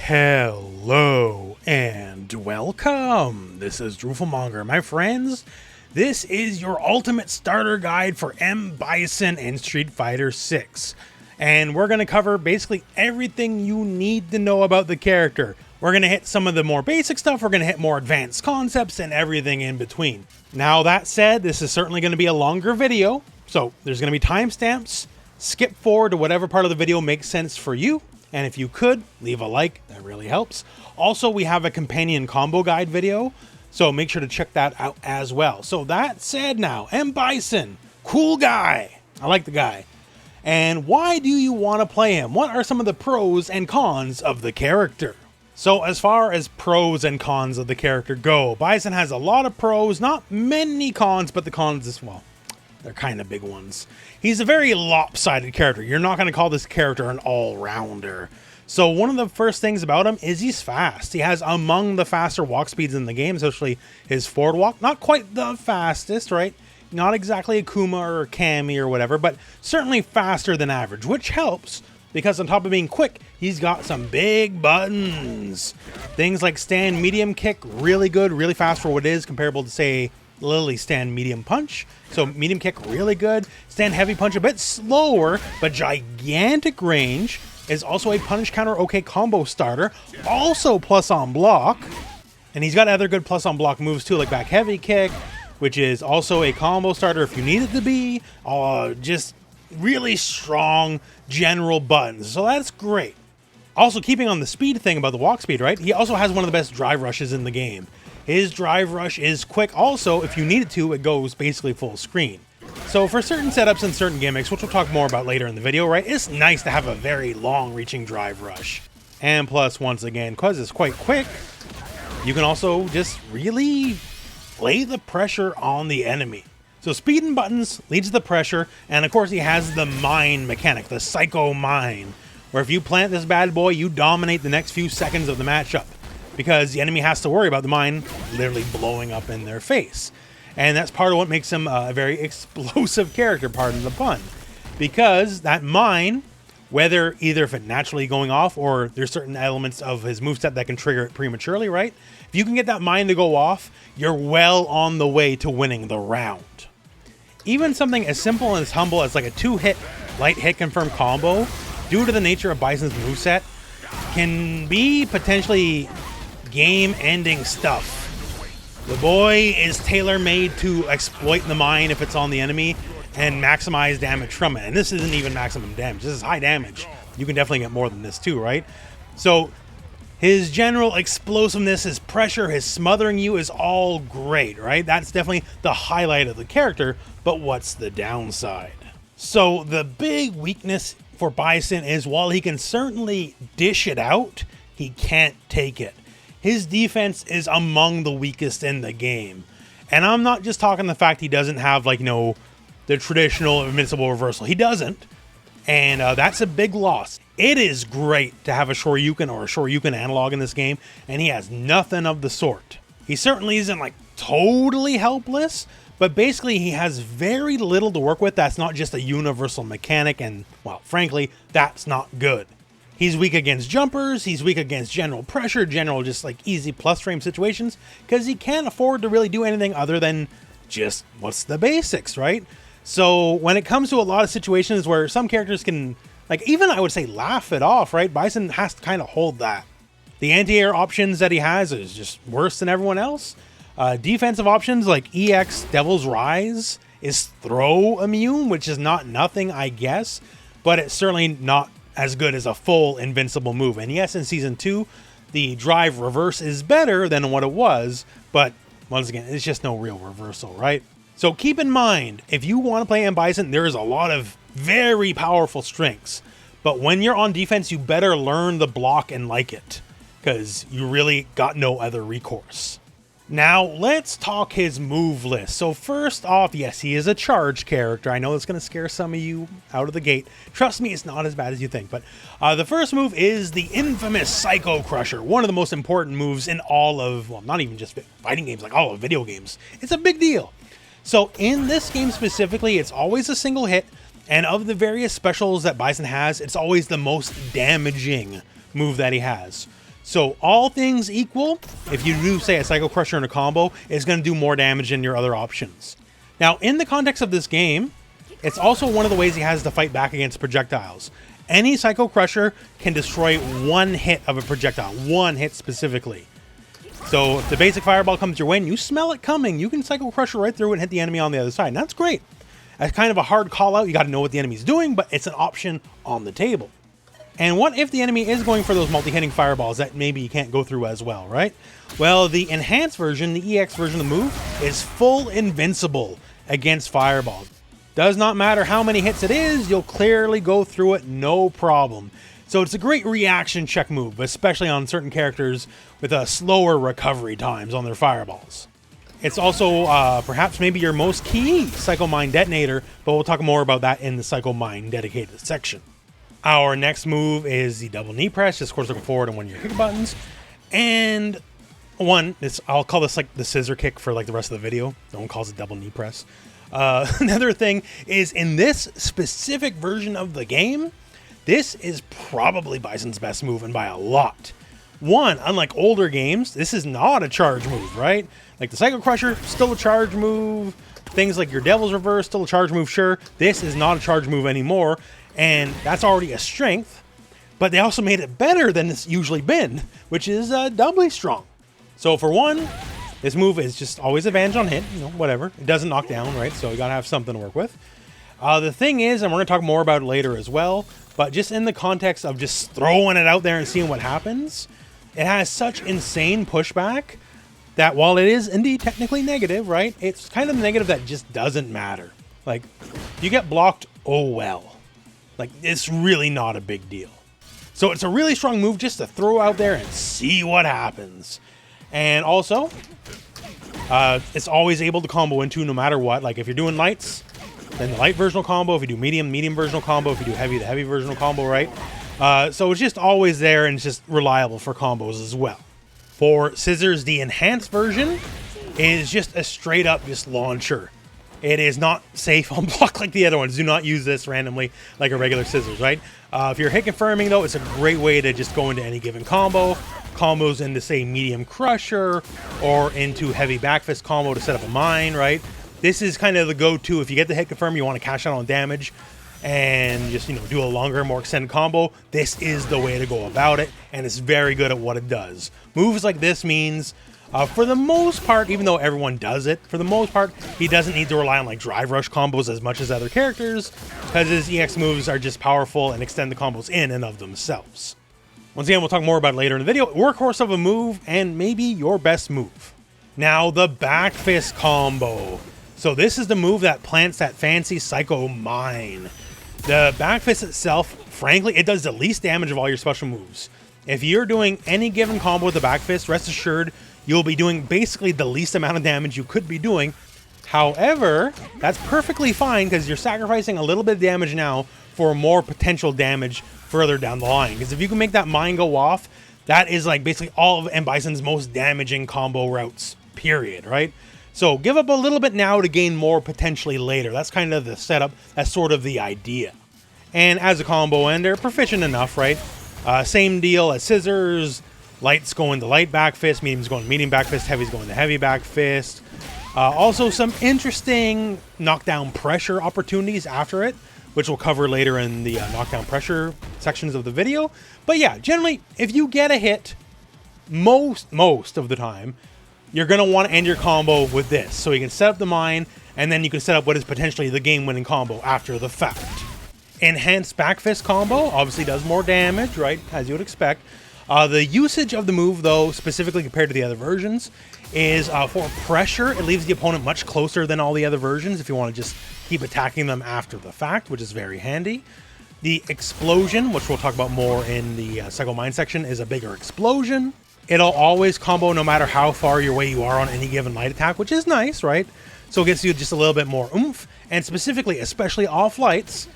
Hello and welcome. This is rooflemonger, my friends. This is your ultimate starter guide for M. Bison in Street Fighter 6. And we're going to cover basically everything you need to know about the character. We're going to hit some of the more basic stuff, we're going to hit more advanced concepts, and everything in between. Now that said, this is certainly going to be a longer video, so there's going to be timestamps. Skip forward to whatever part of the video makes sense for you. And if you could, leave a like, that really helps. Also, we have a companion combo guide video, so make sure to check that out as well. So that said now, M. Bison, cool guy. I like the guy. And why do you want to play him? What are some of the pros and cons of the character? So as far as pros and cons of the character go, Bison has a lot of pros, not many cons, but the cons as well. They're kind of big ones. He's a very lopsided character. You're not going to call this character an all-rounder. So one of the first things about him is he's fast. He has among the faster walk speeds in the game, especially his forward walk. Not quite the fastest, right? Not exactly Akuma or Kami or whatever, but certainly faster than average, which helps because on top of being quick, he's got some big buttons. Things like stand medium kick, really good, really fast for what it is, comparable to, say, Lily stand medium punch. So medium kick really good. Stand heavy punch a bit slower, but gigantic range. Is also a punish counter okay combo starter. Also plus on block. And he's got other good plus on block moves too, like back heavy kick, which is also a combo starter if you need it to be. Just really strong general buttons. So that's great. Also, keeping on the speed thing about the walk speed, right? He also has one of the best drive rushes in the game. His drive rush is quick. Also, if you need it to, it goes basically full screen. So for certain setups and certain gimmicks, which we'll talk more about later in the video, right, it's nice to have a very long-reaching drive rush. And plus, once again, because it's quite quick, you can also just really lay the pressure on the enemy. So speed and buttons leads to the pressure, and of course he has the mine mechanic, the psycho mine, where if you plant this bad boy, you dominate the next few seconds of the matchup, because the enemy has to worry about the mine literally blowing up in their face. And that's part of what makes him a very explosive character, pardon the pun. Because that mine, whether either if it naturally going off or there's certain elements of his moveset that can trigger it prematurely, right? If you can get that mine to go off, you're well on the way to winning the round. Even something as simple and as humble as like a 2-hit light hit confirm combo, due to the nature of Bison's moveset, can be potentially game-ending stuff. The boy is tailor-made to exploit the mine if it's on the enemy and maximize damage from it. And this isn't even maximum damage. This is high damage. You can definitely get more than this too, right? So his general explosiveness, his pressure, his smothering you is all great, right? That's definitely the highlight of the character, but what's the downside? So the big weakness for Bison is while he can certainly dish it out, he can't take it. His defense is among the weakest in the game. And I'm not just talking the fact he doesn't have, like, the traditional invincible reversal. He doesn't. And that's a big loss. It is great to have a Shoryuken or a Shoryuken analog in this game, and he has nothing of the sort. He certainly isn't, like, totally helpless, but basically he has very little to work with that's not just a universal mechanic, and, well, frankly, that's not good. He's weak against jumpers, he's weak against general pressure, general just like easy plus frame situations, because he can't afford to really do anything other than just what's the basics, right? So when it comes to a lot of situations where some characters can, like, even I would say laugh it off, right? Bison has to kind of hold that. The anti-air options that he has is just worse than everyone else. Defensive options like EX Devil's Rise is throw immune, which is not nothing, I guess, but it's certainly not as good as a full invincible move. And yes, in Season 2, the drive reverse is better than what it was, but once again, it's just no real reversal, right? So keep in mind, if you want to play M. Bison, there is a lot of very powerful strengths. But when you're on defense, you better learn the block and like it, because you really got no other recourse. Now, let's talk his move list. So first off, yes, he is a charge character. I know it's going to scare some of you out of the gate. Trust me, it's not as bad as you think. But the first move is the infamous Psycho Crusher, one of the most important moves in all of, well, not even just fighting games, like all of video games. It's a big deal. So in this game specifically, it's always a single hit. And of the various specials that Bison has, it's always the most damaging move that he has. So all things equal, if you do, say, a Psycho Crusher in a combo, it's going to do more damage than your other options. Now, in the context of this game, it's also one of the ways he has to fight back against projectiles. Any Psycho Crusher can destroy one hit of a projectile, one hit specifically. So if the basic fireball comes your way and you smell it coming, you can Psycho Crusher right through it and hit the enemy on the other side. And that's great. That's kind of a hard call out. You got to know what the enemy's doing, but it's an option on the table. And what if the enemy is going for those multi-hitting fireballs that maybe you can't go through as well, right? Well, the enhanced version, the EX version of the move, is full invincible against fireballs. Does not matter how many hits it is, you'll clearly go through it, no problem. So it's a great reaction check move, especially on certain characters with slower recovery times on their fireballs. It's also perhaps maybe your most key Psycho Mine detonator, but we'll talk more about that in the Psycho Mine dedicated section. Our next move is the double knee press, just of course looking forward on one of your kick buttons. And I'll call this like the scissor kick for like the rest of the video. No one calls it double knee press. Another thing is, in this specific version of the game, this is probably Bison's best move, and by a lot. One, unlike older games, this is not a charge move, right? Like the Psycho Crusher, still a charge move. Things like your Devil's Reverse, still a charge move, sure. This is not a charge move anymore, and that's already a strength. But they also made it better than it's usually been, which is doubly strong. So for one, this move is just always advantage on hit, you know, whatever. It doesn't knock down, right? So you gotta have something to work with. The thing is, and we're gonna talk more about it later as well, but just in the context of just throwing it out there and seeing what happens, it has such insane pushback that while it is indeed technically negative, right? It's kind of negative that just doesn't matter. Like, you get blocked, oh well. Like, it's really not a big deal. So it's a really strong move just to throw out there and see what happens. And also, it's always able to combo into no matter what. Like if you're doing lights, then the light versional combo. If you do medium, medium versional combo. If you do heavy, the heavy versional combo, right? So it's just always there and it's just reliable for combos as well. For Scissors, the enhanced version is just a straight up just launcher. It is not safe on block like the other ones. Do not use this randomly like a regular Scissors, right? If you're hit confirming though, it's a great way to just go into any given combo. Combos into, say, medium crusher or into heavy backfist combo to set up a mine, right? This is kind of the go-to if you get the hit confirm, you want to cash out on damage and just, you know, do a longer, more extended combo. This is the way to go about it, and it's very good at what it does. Moves like this means, for the most part, even though everyone does it, for the most part, he doesn't need to rely on like drive rush combos as much as other characters, because his EX moves are just powerful and extend the combos in and of themselves. Once again, we'll talk more about it later in the video. Workhorse of a move, and maybe your best move. Now, the Backfist Combo. So this is the move that plants that fancy Psycho Mine. The Backfist itself, frankly, it does the least damage of all your special moves. If you're doing any given combo with the Backfist, rest assured, you'll be doing basically the least amount of damage you could be doing. However, that's perfectly fine because you're sacrificing a little bit of damage now for more potential damage further down the line. Because if you can make that mine go off, that is like basically all of M. Bison's most damaging combo routes, period, right? So give up a little bit now to gain more potentially later. That's kind of the setup. That's sort of the idea. And as a combo ender, proficient enough, right? Same deal as Scissors. Light's going to light backfist, medium's going to medium backfist, heavy's going to heavy backfist. Also some interesting knockdown pressure opportunities after it, which we'll cover later in the knockdown pressure sections of the video. But yeah, generally, if you get a hit, most of the time, you're going to want to end your combo with this. So you can set up the mine, and then you can set up what is potentially the game-winning combo after the fact. Enhanced Backfist Combo obviously does more damage, right, as you would expect. The usage of the move, though, specifically compared to the other versions, is for pressure. It leaves the opponent much closer than all the other versions if you want to just keep attacking them after the fact, which is very handy. The explosion, which we'll talk about more in the Psycho Mine section, is a bigger explosion. It'll always combo no matter how far away you are on any given light attack, which is nice, right? So it gives you just a little bit more oomph. And specifically, especially off lights,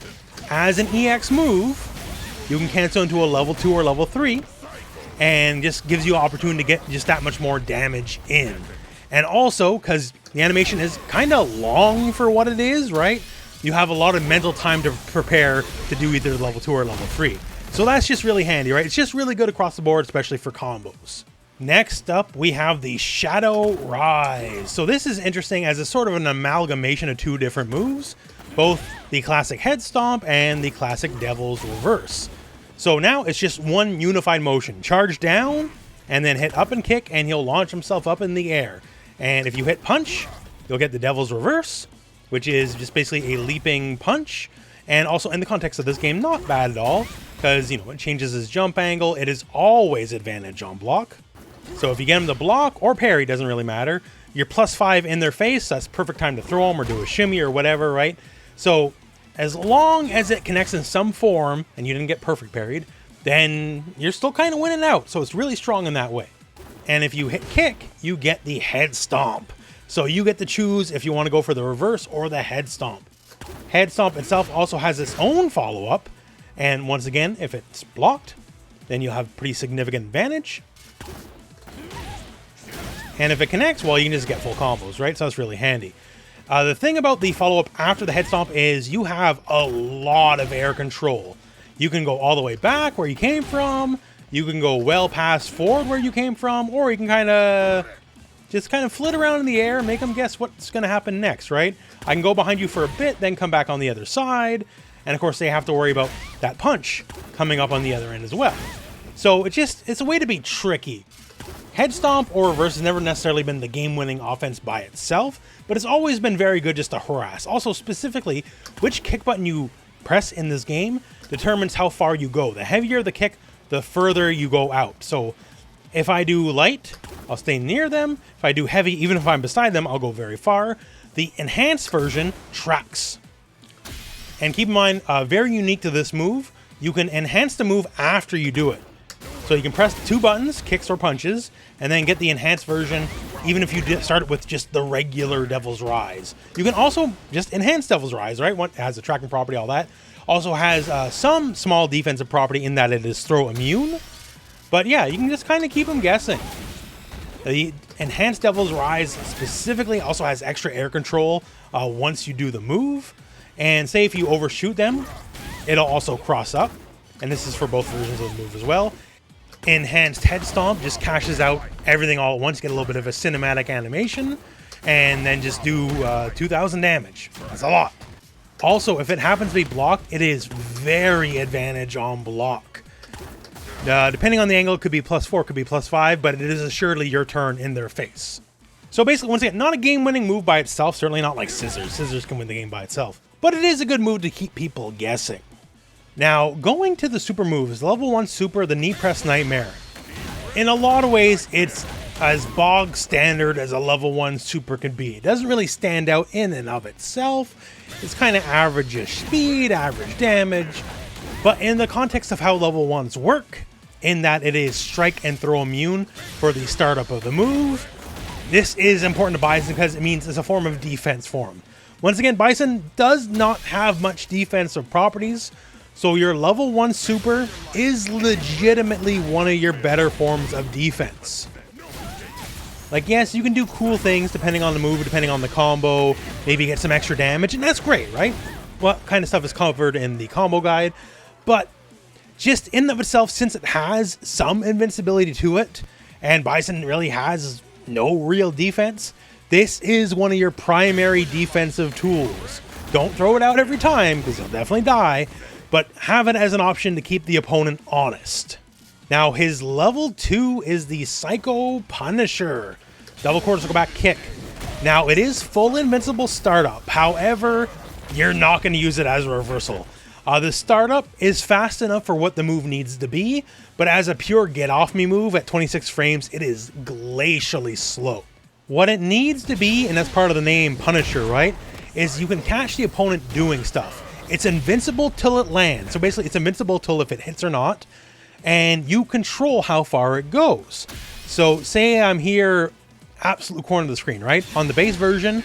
as an EX move, you can cancel into a level 2 or level 3, and just gives you an opportunity to get just that much more damage in. And also, because the animation is kind of long for what it is, right? You have a lot of mental time to prepare to do either level 2 or level 3. So that's just really handy, right? It's just really good across the board, especially for combos. Next up, we have the Shadow Rise. So this is interesting as it's sort of an amalgamation of two different moves, both the classic Head Stomp and the classic Devil's Reverse. So now it's just one unified motion. Charge down, and then hit up and kick, and he'll launch himself up in the air. And if you hit punch, you'll get the Devil's Reverse, which is just basically a leaping punch. And also in the context of this game, not bad at all, because, you know, it changes his jump angle. It is always advantage on block. So if you get him to block or parry, doesn't really matter. You're +5 in their face, that's perfect time to throw them or do a shimmy or whatever, right? So as long as it connects in some form and you didn't get perfect parried, then you're still kind of winning out. So it's really strong in that way. And if you hit kick, you get the Head Stomp. So you get to choose if you want to go for the reverse or the Head Stomp. Head Stomp itself also has its own follow-up. And once again, if it's blocked, then you'll have pretty significant advantage. And if it connects, well, you can just get full combos, right? So that's really handy. The thing about the follow-up after the Head Stomp is you have a lot of air control. You can go all the way back where you came from. You can go well past forward where you came from. Or you can just kind of flit around in the air and make them guess what's going to happen next, right? I can go behind you for a bit, then come back on the other side. And of course, they have to worry about that punch coming up on the other end as well. So it's a way to be tricky. Head Stomp or Reverse has never necessarily been the game-winning offense by itself, but it's always been very good just to harass. Also, specifically, which kick button you press in this game determines how far you go. The heavier the kick, the further you go out. So if I do light, I'll stay near them. If I do heavy, even if I'm beside them, I'll go very far. The enhanced version tracks. And keep in mind, very unique to this move, you can enhance the move after you do it. So you can press 2 buttons, kicks or punches, and then get the enhanced version, even if you start it with just the regular Devil's Rise. You can also just enhance Devil's Rise, right? It has a tracking property, all that. Also has some small defensive property in that it is throw immune. But yeah, you can just kind of keep them guessing. The enhanced Devil's Rise specifically also has extra air control once you do the move. And say if you overshoot them, it'll also cross up. And this is for both versions of the move as well. Enhanced Head Stomp just cashes out everything all at once, get a little bit of a cinematic animation, and then just do 2,000 damage. That's a lot. Also, if it happens to be blocked, it is very advantage on block. Depending on the angle, it could be +4, could be +5, but it is assuredly your turn in their face. So basically, once again, not a game-winning move by itself, certainly not like Scissors. Scissors can win the game by itself. But it is a good move to keep people guessing. Now, going to the super moves, level 1 super, the Knee Press Nightmare. In a lot of ways, it's as bog standard as a level 1 super could be. It doesn't really stand out in and of itself. It's kind of average-ish speed, average damage. But in the context of how level 1s work, in that it is strike and throw immune for the startup of the move, this is important to Bison because it means it's a form of defense for him. Once again, Bison does not have much defensive properties, so your level 1 super is legitimately one of your better forms of defense. Like, yes, you can do cool things depending on the move, depending on the combo, maybe get some extra damage, and that's great, right? What kind of stuff is covered in the combo guide, but just in and of itself, since it has some invincibility to it, and Bison really has no real defense, this is one of your primary defensive tools. Don't throw it out every time, because you'll definitely die, but have it as an option to keep the opponent honest. Now, his level 2 is the Psycho Punisher. Double quarter circle back kick. Now, it is full invincible startup. However, you're not going to use it as a reversal. The startup is fast enough for what the move needs to be, but as a pure get-off-me move at 26 frames, it is glacially slow. What it needs to be, and that's part of the name Punisher, right, is you can catch the opponent doing stuff. It's invincible till it lands. So basically, it's invincible till if it hits or not, and you control how far it goes. So say I'm here, absolute corner of the screen, right? On the base version,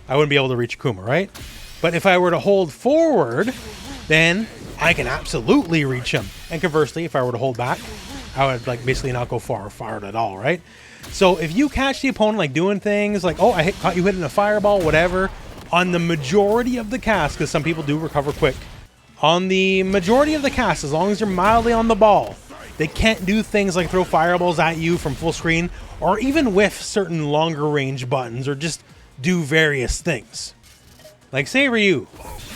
I wouldn't be able to reach Akuma, right? But if I were to hold forward, then I can absolutely reach him. And conversely, if I were to hold back, I would like basically not go far at all, right? So if you catch the opponent like doing things like, oh, caught you hitting a fireball, whatever, on the majority of the cast, because some people do recover quick, On the majority of the casts, as long as you're mildly on the ball, they can't do things like throw fireballs at you from full screen, or even whiff certain longer range buttons, or just do various things. Like say Ryu.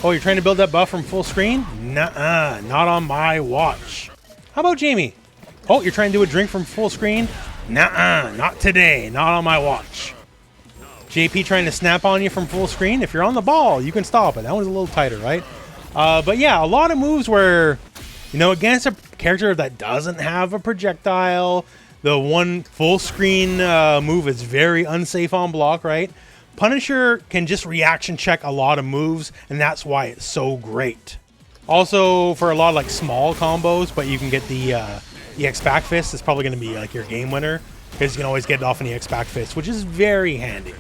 Oh, you're trying to build that buff from full screen? Nuh-uh, not on my watch. How about Jamie? Oh, you're trying to do a drink from full screen? Nuh-uh, not today, not on my watch. JP trying to snap on you from full screen? If you're on the ball, you can stop it. That one's a little tighter, right? But yeah, a lot of moves where, you know, against a character that doesn't have a projectile, the one full screen move is very unsafe on block, right? Punisher can just reaction check a lot of moves, and that's why it's so great. Also, for a lot of like small combos, but you can get the EX Backfist, it's probably going to be like your game winner, because you can always get it off an EX Backfist, which is very handy.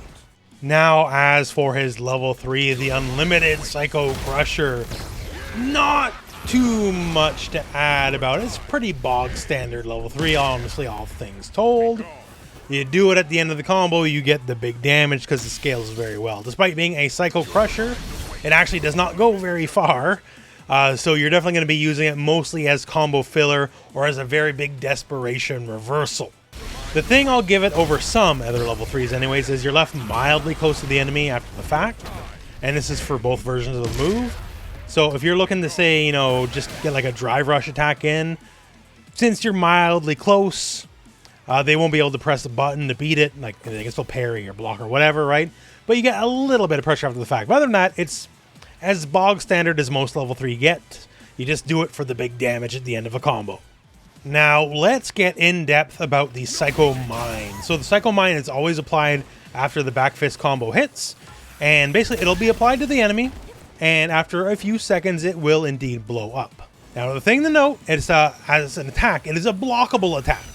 Now, as for his level 3, the Unlimited Psycho Crusher, not too much to add about it. It's pretty bog standard level 3, honestly, all things told. You do it at the end of the combo, you get the big damage because it scales very well. Despite being a Psycho Crusher, it actually does not go very far. So you're definitely going to be using it mostly as combo filler or as a very big desperation reversal. The thing I'll give it over some other level 3s anyways is you're left mildly close to the enemy after the fact. And this is for both versions of the move. So if you're looking to say, you know, just get like a drive rush attack in, since you're mildly close, they won't be able to press the button to beat it. Like they can still parry or block or whatever, right? But you get a little bit of pressure after the fact. But other than that, it's as bog standard as most level 3 get. You just do it for the big damage at the end of a combo. Now, let's get in depth about the Psycho Mine. So the Psycho Mine is always applied after the Backfist combo hits. And basically, it'll be applied to the enemy. And after a few seconds, it will indeed blow up. Now, the thing to note is as an attack, it is a blockable attack.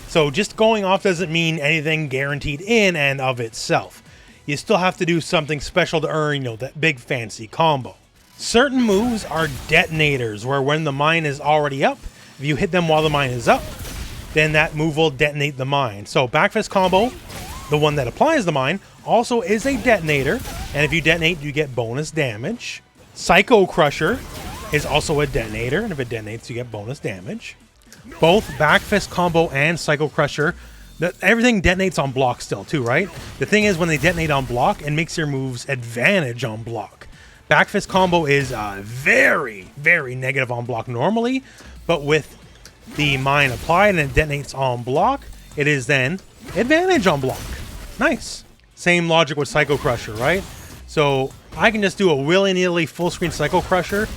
So just going off doesn't mean anything guaranteed in and of itself. You still have to do something special to earn, you know, that big fancy combo. Certain moves are detonators, where when the mine is already up, if you hit them while the mine is up, then that move will detonate the mine. So Backfist Combo, the one that applies the mine, also is a detonator. And if you detonate, you get bonus damage. Psycho Crusher is also a detonator. And if it detonates, you get bonus damage. Both Backfist Combo and Psycho Crusher, everything detonates on block still too, right? The thing is, when they detonate on block, it makes your moves advantage on block. Backfist Combo is very, very negative on block normally, but with the mine applied and it detonates on block, it is then advantage on block. Nice. Same logic with Psycho Crusher, right? So I can just do a willy-nilly full screen Psycho Crusher,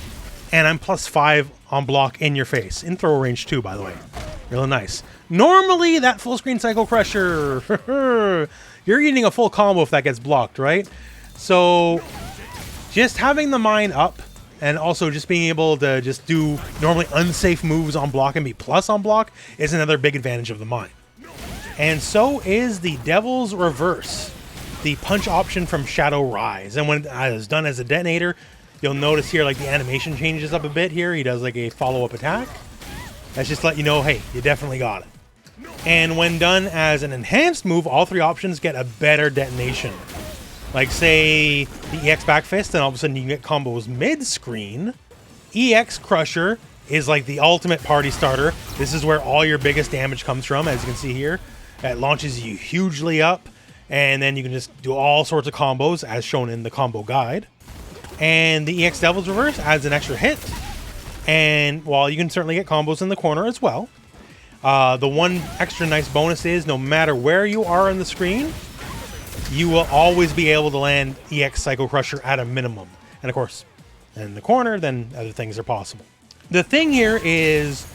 and I'm +5 on block in your face. In throw range too, by the way. Really nice. Normally, that full screen Psycho Crusher, you're getting a full combo if that gets blocked, right? So just having the mine up, and also just being able to just do normally unsafe moves on block and be plus on block is another big advantage of the mine. And so is the Devil's Reverse, the punch option from Shadow Rise. And when it is done as a detonator, you'll notice here like the animation changes up a bit here. He does like a follow-up attack. That's just to let you know, hey, you definitely got it. And when done as an enhanced move, all 3 options get a better detonation. Like, say, the EX Backfist, and all of a sudden you can get combos mid-screen. EX Crusher is like the ultimate party starter. This is where all your biggest damage comes from, as you can see here. It launches you hugely up, and then you can just do all sorts of combos, as shown in the combo guide. And the EX Devil's Reverse adds an extra hit. And while you can certainly get combos in the corner as well, the one extra nice bonus is no matter where you are on the screen, you will always be able to land EX Psycho Crusher at a minimum. And of course, in the corner, then other things are possible. The thing here is,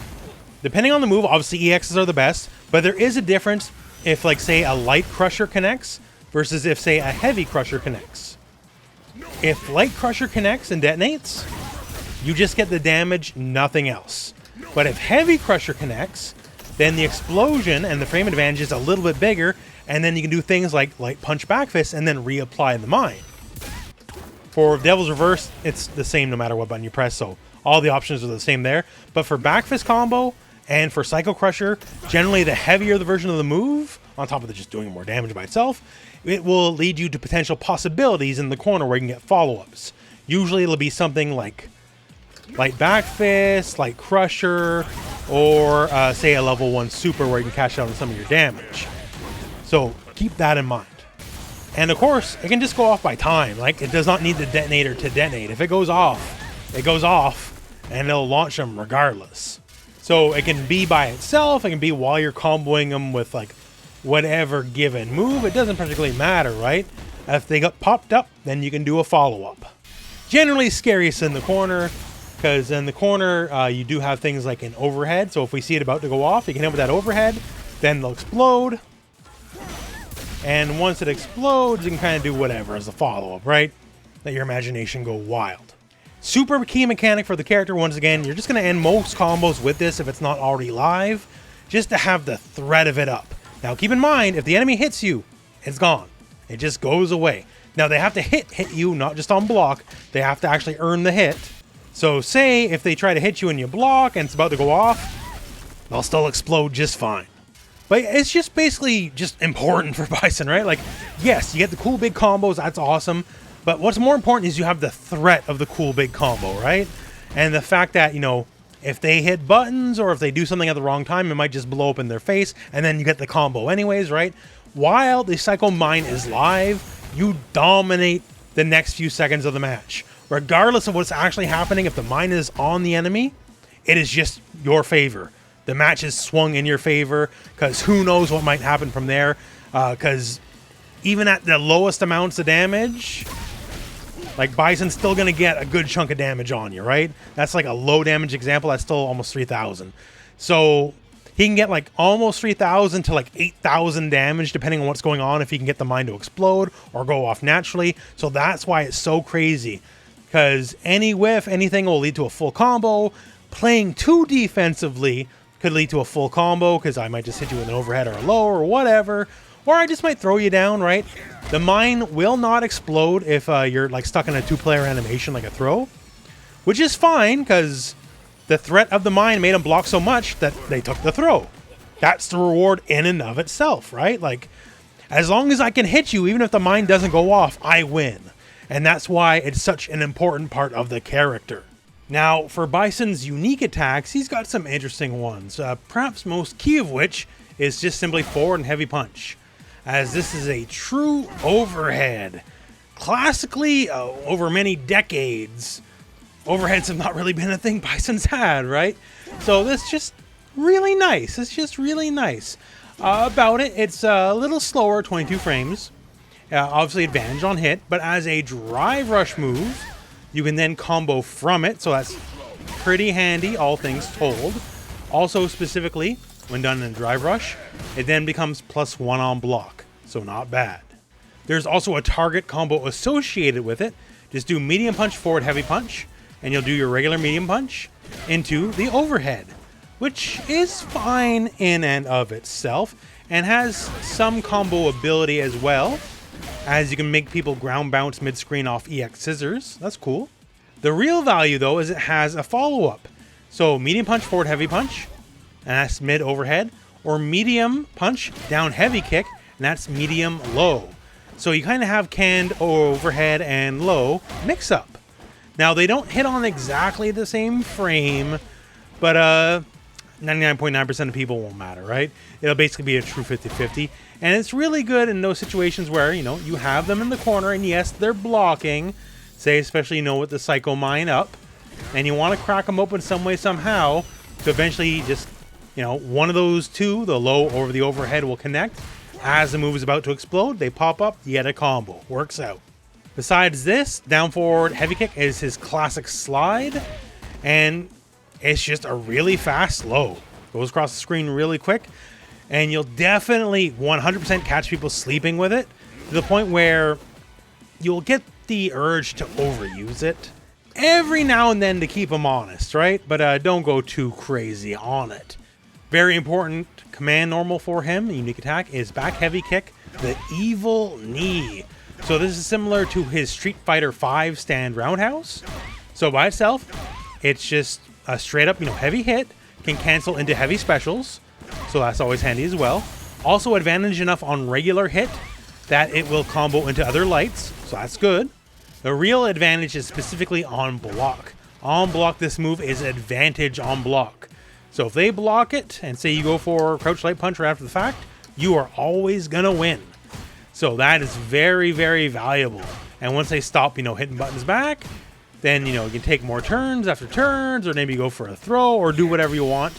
depending on the move, obviously EXs are the best, but there is a difference if, like, say, a light Crusher connects versus if, say, a heavy Crusher connects. If light Crusher connects and detonates, you just get the damage, nothing else. But if heavy Crusher connects, then the explosion and the frame advantage is a little bit bigger, and then you can do things like light punch Backfist and then reapply the mine. For Devil's Reverse, it's the same no matter what button you press, so all the options are the same there. But for Backfist Combo and for Psycho Crusher, generally the heavier the version of the move, on top of just doing more damage by itself, it will lead you to potential possibilities in the corner where you can get follow-ups. Usually it'll be something like like Backfist, like Crusher, or say a level 1 super where you can cash out on some of your damage. So keep that in mind. And of course, it can just go off by time. Like, it does not need the detonator to detonate. If it goes off, and it'll launch them regardless. So it can be by itself, it can be while you're comboing them with like whatever given move. It doesn't particularly matter, right? If they got popped up, then you can do a follow-up. Generally scariest in the corner, because in the corner you do have things like an overhead. So if we see it about to go off, you can hit with that overhead, then they'll explode. And once it explodes, you can kind of do whatever as a follow-up, right? Let your imagination go wild. Super key mechanic for the character, once again, you're just going to end most combos with this if it's not already live, just to have the threat of it up. Now keep in mind, if the enemy hits you, it's gone. It just goes away. Now they have to hit you, not just on block. They have to actually earn the hit. So say if they try to hit you and you block and it's about to go off, they'll still explode just fine. But it's just basically just important for Bison, right? Like, yes, you get the cool big combos, that's awesome. But what's more important is you have the threat of the cool big combo, right? And the fact that, you know, if they hit buttons or if they do something at the wrong time, it might just blow up in their face, and then you get the combo anyways, right? While the Psycho Mine is live, you dominate the next few seconds of the match. Regardless of what's actually happening, if the mine is on the enemy, it is just your favor. The match is swung in your favor, because who knows what might happen from there. Because even at the lowest amounts of damage, like Bison's still going to get a good chunk of damage on you, right? That's like a low damage example. That's still almost 3,000. So he can get like almost 3,000 to like 8,000 damage, depending on what's going on, if he can get the mine to explode or go off naturally. So that's why it's so crazy, because any whiff, anything will lead to a full combo. Playing too defensively could lead to a full combo, because I might just hit you with an overhead or a low or whatever, or I just might throw you down, right? The mine will not explode if you're like stuck in a 2-player animation like a throw, which is fine, because the threat of the mine made them block so much that they took the throw. That's the reward in and of itself, right? Like, as long as I can hit you, even if the mine doesn't go off, I win. And that's why it's such an important part of the character. Now, for Bison's unique attacks, he's got some interesting ones, perhaps most key of which is just simply forward and heavy punch, as this is a true overhead. Classically, over many decades, overheads have not really been a thing Bison's had, right? So this is just really nice. It's just really nice. About it, it's a little slower, 22 frames. Obviously advantage on hit, but as a drive rush move, you can then combo from it, so that's pretty handy, all things told. Also, specifically, when done in a drive rush, it then becomes +1 on block, so not bad. There's also a target combo associated with it. Just do medium punch, forward heavy punch, and you'll do your regular medium punch into the overhead, which is fine in and of itself, and has some combo ability as well, as you can make people ground bounce mid-screen off EX scissors. That's cool. The real value, though, is it has a follow-up. So medium punch, forward heavy punch, and that's mid overhead, or medium punch, down heavy kick, and that's medium low. So you kind of have canned overhead and low mix-up. Now, they don't hit on exactly the same frame, but 99.9% of people won't matter, right? It'll basically be a true 50-50. And it's really good in those situations where, you know, you have them in the corner and yes, they're blocking, say especially, you know, with the Psycho Mine up, and you want to crack them open some way, somehow, to eventually just, you know, one of those two, the low or the overhead, will connect. As the move is about to explode, they pop up, you get a combo. Works out. Besides this, down forward heavy kick is his classic slide, and it's just a really fast low. Goes across the screen really quick, and you'll definitely 100% catch people sleeping with it, to the point where you'll get the urge to overuse it every now and then to keep them honest, right? But don't go too crazy on it. Very important command normal for him, a unique attack, is back heavy kick, the evil knee. So this is similar to his Street Fighter V stand roundhouse. So by itself, it's just a straight up, you know, heavy hit, can cancel into heavy specials. So that's always handy as well. Also advantage enough on regular hit that it will combo into other lights. So that's good. The real advantage is specifically on block. On block, this move is advantage on block. So if they block it, and say you go for crouch light punch right after the fact, you are always gonna win. So that is very, very valuable. And once they stop, hitting buttons back, then, you can take more turns after turns, or maybe go for a throw, or do whatever you want.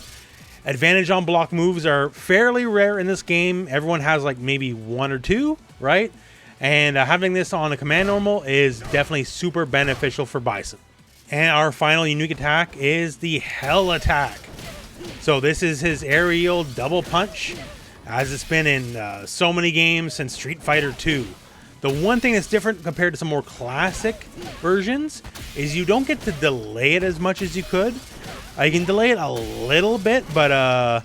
Advantage on block moves are fairly rare in this game. Everyone has like maybe one or two, right? And having this on a command normal is definitely super beneficial for Bison. And our final unique attack is the Hell Attack. So this is his aerial double punch, as it's been in so many games since Street Fighter 2. The one thing that's different compared to some more classic versions is you don't get to delay it as much as you could. You can delay it a little bit, but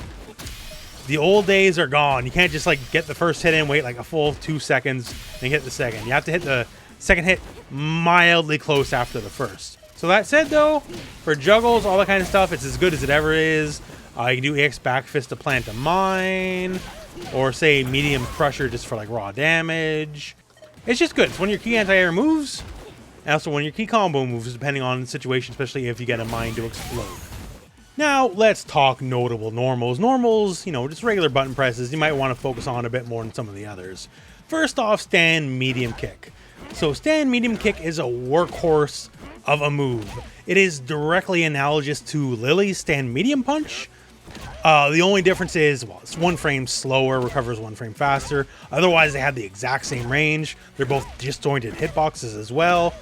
the old days are gone. You can't just like get the first hit in, wait like a full 2 seconds, and hit the second. You have to hit the second hit mildly close after the first. So that said though, for juggles, all that kind of stuff, it's as good as it ever is. You can do AX Backfist to plant a mine, or say medium crusher just for like raw damage. It's just good. It's one of your key anti-air moves, and also one of your key combo moves, depending on the situation, especially if you get a mine to explode. Now, let's talk notable normals. Normals, just regular button presses, you might want to focus on a bit more than some of the others. First off, stand medium kick. So stand medium kick is a workhorse of a move. It is directly analogous to Lily's stand medium punch. The only difference is, well, it's 1 frame slower, recovers 1 frame faster. Otherwise, they have the exact same range. They're both disjointed hitboxes as well.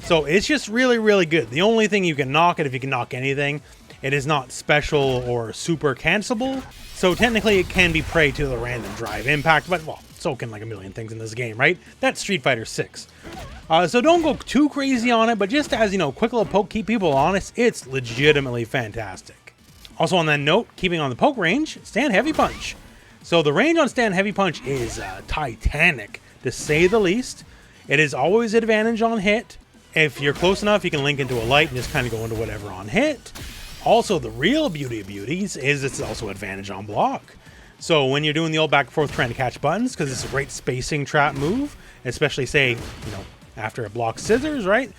So it's just really, really good. The only thing you can knock it, if you can knock anything, it is not special or super cancelable. So technically, it can be prey to the random drive impact, but well, so can like a million things in this game, right? That's Street Fighter 6. So don't go too crazy on it, but just as, quick little poke, keep people honest, it's legitimately fantastic. Also on that note, keeping on the poke range, stand heavy punch. So the range on stand heavy punch is titanic, to say the least. It is always advantage on hit. If you're close enough, you can link into a light and just kind of go into whatever on hit. Also, the real beauty of beauties is it's also advantage on block. So when you're doing the old back and forth trying to catch buttons, because it's a great spacing trap move, especially say, after it blocks scissors, right?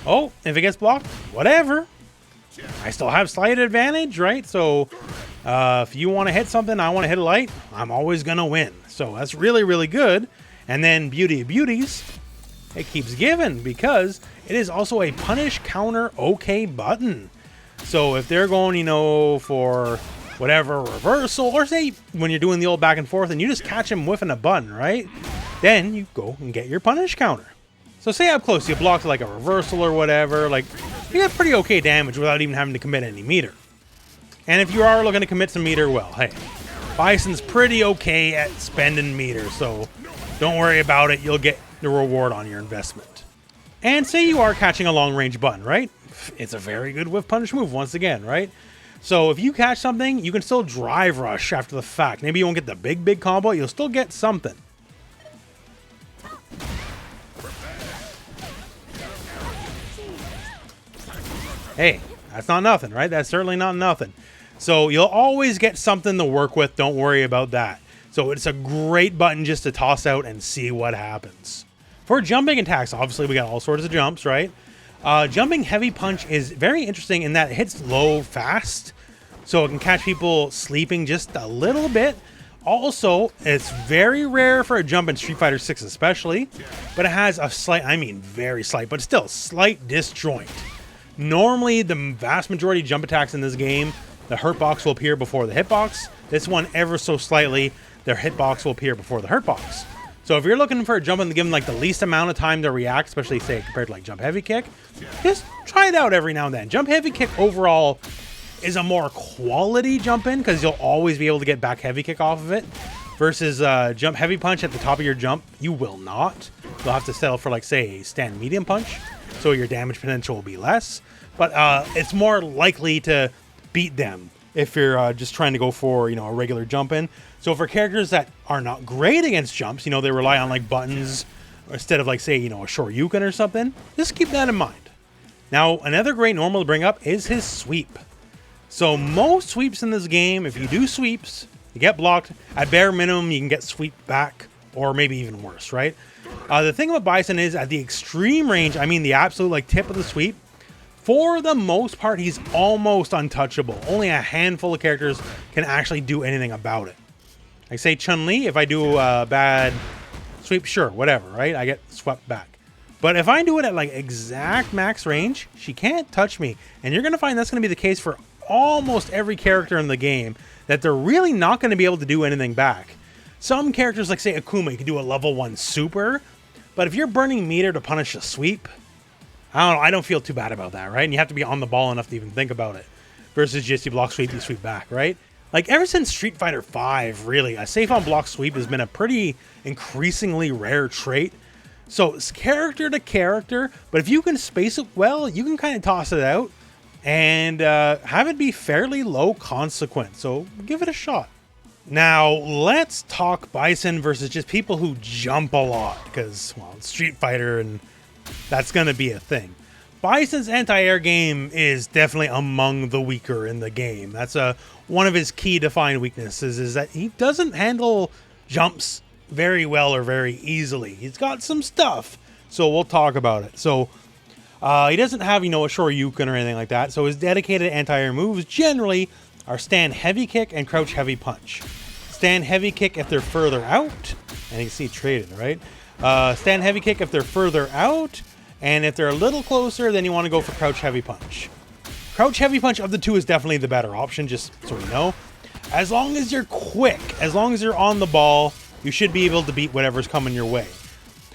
Oh, if it gets blocked, whatever. I still have slight advantage, right? So if you want to hit something, I want to hit a light, I'm always going to win. So that's really, really good. And then beauty of beauties, it keeps giving because it is also a punish counter OK button. So if they're going, for whatever reversal, or say when you're doing the old back and forth and you just catch him whiffing a button, right? Then you go and get your punish counter. So say up close, you blocked like a reversal or whatever, like you get pretty okay damage without even having to commit any meter. And if you are looking to commit some meter, well, hey, Bison's pretty okay at spending meter, so don't worry about it. You'll get the reward on your investment. And say you are catching a long range button, right? It's a very good whiff punish move once again, right? So if you catch something, you can still drive rush after the fact. Maybe you won't get the big combo, you'll still get something. Hey, that's not nothing, right? That's certainly not nothing. So you'll always get something to work with. Don't worry about that. So it's a great button just to toss out and see what happens. For jumping attacks, obviously we got all sorts of jumps, right? Jumping heavy punch is very interesting in that it hits low fast. So it can catch people sleeping just a little bit. Also, it's very rare for a jump in Street Fighter 6 especially. But it has a slight, I mean very slight, but still slight disjoint. Normally, the vast majority of jump attacks in this game, the hurt box will appear before the hitbox. This one, ever so slightly, their hitbox will appear before the hurt box. So if you're looking for a jump and given like the least amount of time to react, especially say compared to like jump heavy kick, just try it out every now and then. Jump heavy kick overall is a more quality jump in because you'll always be able to get back heavy kick off of it. Versus jump heavy punch at the top of your jump, you will not. You'll have to settle for like say a stand medium punch, so your damage potential will be less. But it's more likely to beat them if you're just trying to go for a regular jump in. So for characters that are not great against jumps, they rely on like buttons instead of like say a Shoryuken or something. Just keep that in mind. Now another great normal to bring up is his sweep. So most sweeps in this game, if you do sweeps, you get blocked. At bare minimum, you can get sweep back, or maybe even worse, right? The thing about Bison is at the extreme range, I mean the absolute like tip of the sweep, For the most part, he's almost untouchable. Only a handful of characters can actually do anything about it. Like say Chun-Li, if I do a bad sweep, sure, whatever, right? I get swept back. But if I do it at like exact max range, she can't touch me. And you're going to find that's going to be the case for almost every character in the game, that they're really not going to be able to do anything back. Some characters, like say Akuma, you can do a level 1 super, but if you're burning meter to punish a sweep, I don't know, I don't feel too bad about that, right? And you have to be on the ball enough to even think about it. Versus just you block sweep, you sweep back, right? Like ever since Street Fighter V, really, a safe on block sweep has been a pretty increasingly rare trait. So it's character to character, but if you can space it well, you can kind of toss it out and have it be fairly low consequence. So give it a shot. Now, let's talk Bison versus just people who jump a lot, because, well, it's Street Fighter and that's going to be a thing. Bison's anti-air game is definitely among the weaker in the game. That's one of his key defined weaknesses, is that he doesn't handle jumps very well or very easily. He's got some stuff, so we'll talk about it. So he doesn't have, you know, a Shoryuken or anything like that, so his dedicated anti-air moves generally are stand heavy kick and crouch heavy punch. Stand heavy kick if they're further out, and you can see traded, right? Stand heavy kick if they're further out, and if they're a little closer, then you want to go for crouch heavy punch. Crouch heavy punch of the two is definitely the better option, just so we know. As long as you're quick, as long as you're on the ball, you should be able to beat whatever's coming your way.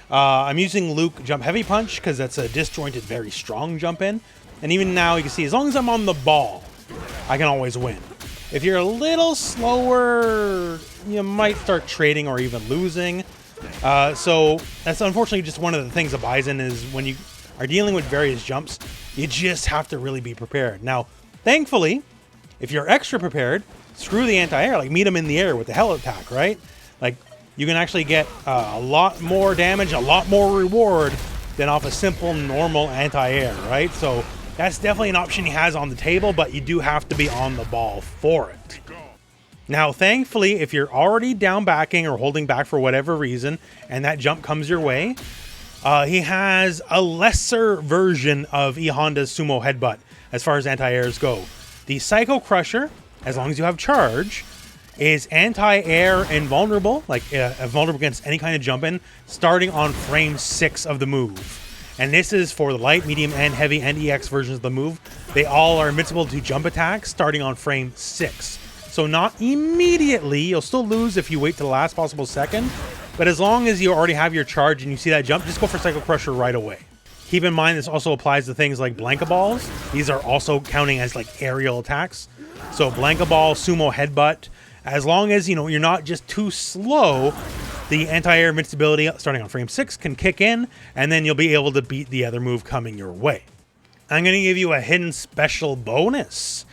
I'm using Luke jump heavy punch because that's a disjointed, very strong jump in. And even now you can see, as long as I'm on the ball, I can always win. If you're a little slower, you might start trading or even losing. So that's unfortunately just one of the things of Bison, is when you are dealing with various jumps, you just have to really be prepared. Now, thankfully, if you're extra prepared, screw the anti-air, like meet him in the air with the hell attack, right? Like you can actually get a lot more damage, a lot more reward than off a simple normal anti-air, right? So that's definitely an option he has on the table, but you do have to be on the ball for it. Now, thankfully, if you're already down backing or holding back for whatever reason, and that jump comes your way, he has a lesser version of E Honda's Sumo Headbutt as far as anti-airs go. The Psycho Crusher, as long as you have charge, is anti-air invulnerable, like vulnerable against any kind of jump in, starting on frame 6 of the move. And this is for the light, medium, and heavy and EX versions of the move. They all are invincible to jump attacks starting on frame 6. So not immediately, you'll still lose if you wait to the last possible second, but as long as you already have your charge and you see that jump, just go for Psycho Crusher right away. Keep in mind this also applies to things like Blanka Balls. These are also counting as like aerial attacks. So Blanka Ball, Sumo Headbutt, as long as you know you're not just too slow, the anti-air invincibility starting on frame 6 can kick in, and then you'll be able to beat the other move coming your way. I'm going to give you a hidden special bonus.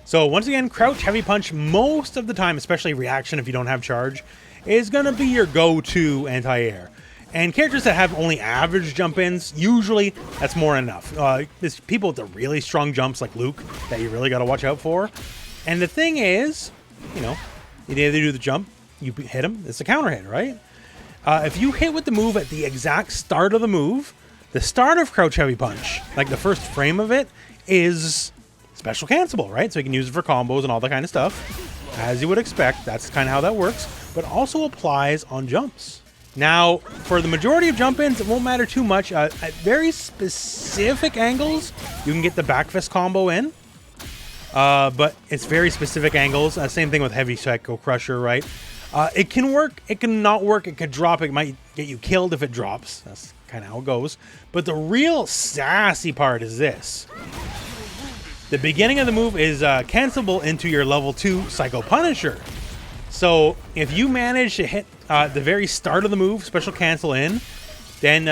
So once again, crouch heavy punch most of the time, especially reaction if you don't have charge, is going to be your go-to anti-air. And characters that have only average jump-ins, usually that's more than enough. There's people with the really strong jumps like Luke that you really got to watch out for. And the thing is, you know, you either do the jump, you hit him, it's a counter hit, right? If you hit with the move at the exact start of the move, the start of crouch heavy punch, like the first frame of it, is special cancelable, right? So you can use it for combos and all that kind of stuff. As you would expect, that's kind of how that works, but also applies on jumps. Now, for the majority of jump-ins, it won't matter too much. At very specific angles, you can get the Backfist Combo in. But it's very specific angles. Same thing with Heavy Psycho Crusher, right? It can work, it can not work, it could drop, it might get you killed if it drops. That's kind of how it goes. But the real sassy part is this. The beginning of the move is cancelable into your level 2 Psycho Punisher. So if you manage to hit the very start of the move, special cancel in, then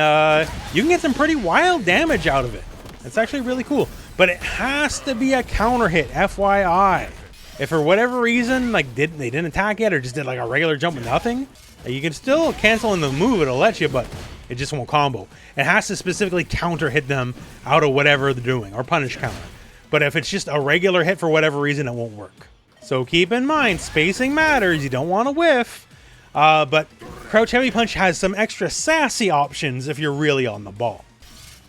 you can get some pretty wild damage out of it. It's actually really cool. But it has to be a counter hit, FYI. If for whatever reason, like they didn't attack yet or just did like a regular jump with nothing, you can still cancel in the move, it'll let you, but it just won't combo. It has to specifically counter hit them out of whatever they're doing, or punish counter. But if it's just a regular hit for whatever reason, it won't work. So keep in mind, spacing matters, you don't want to whiff. But Crouch Heavy Punch has some extra sassy options if you're really on the ball.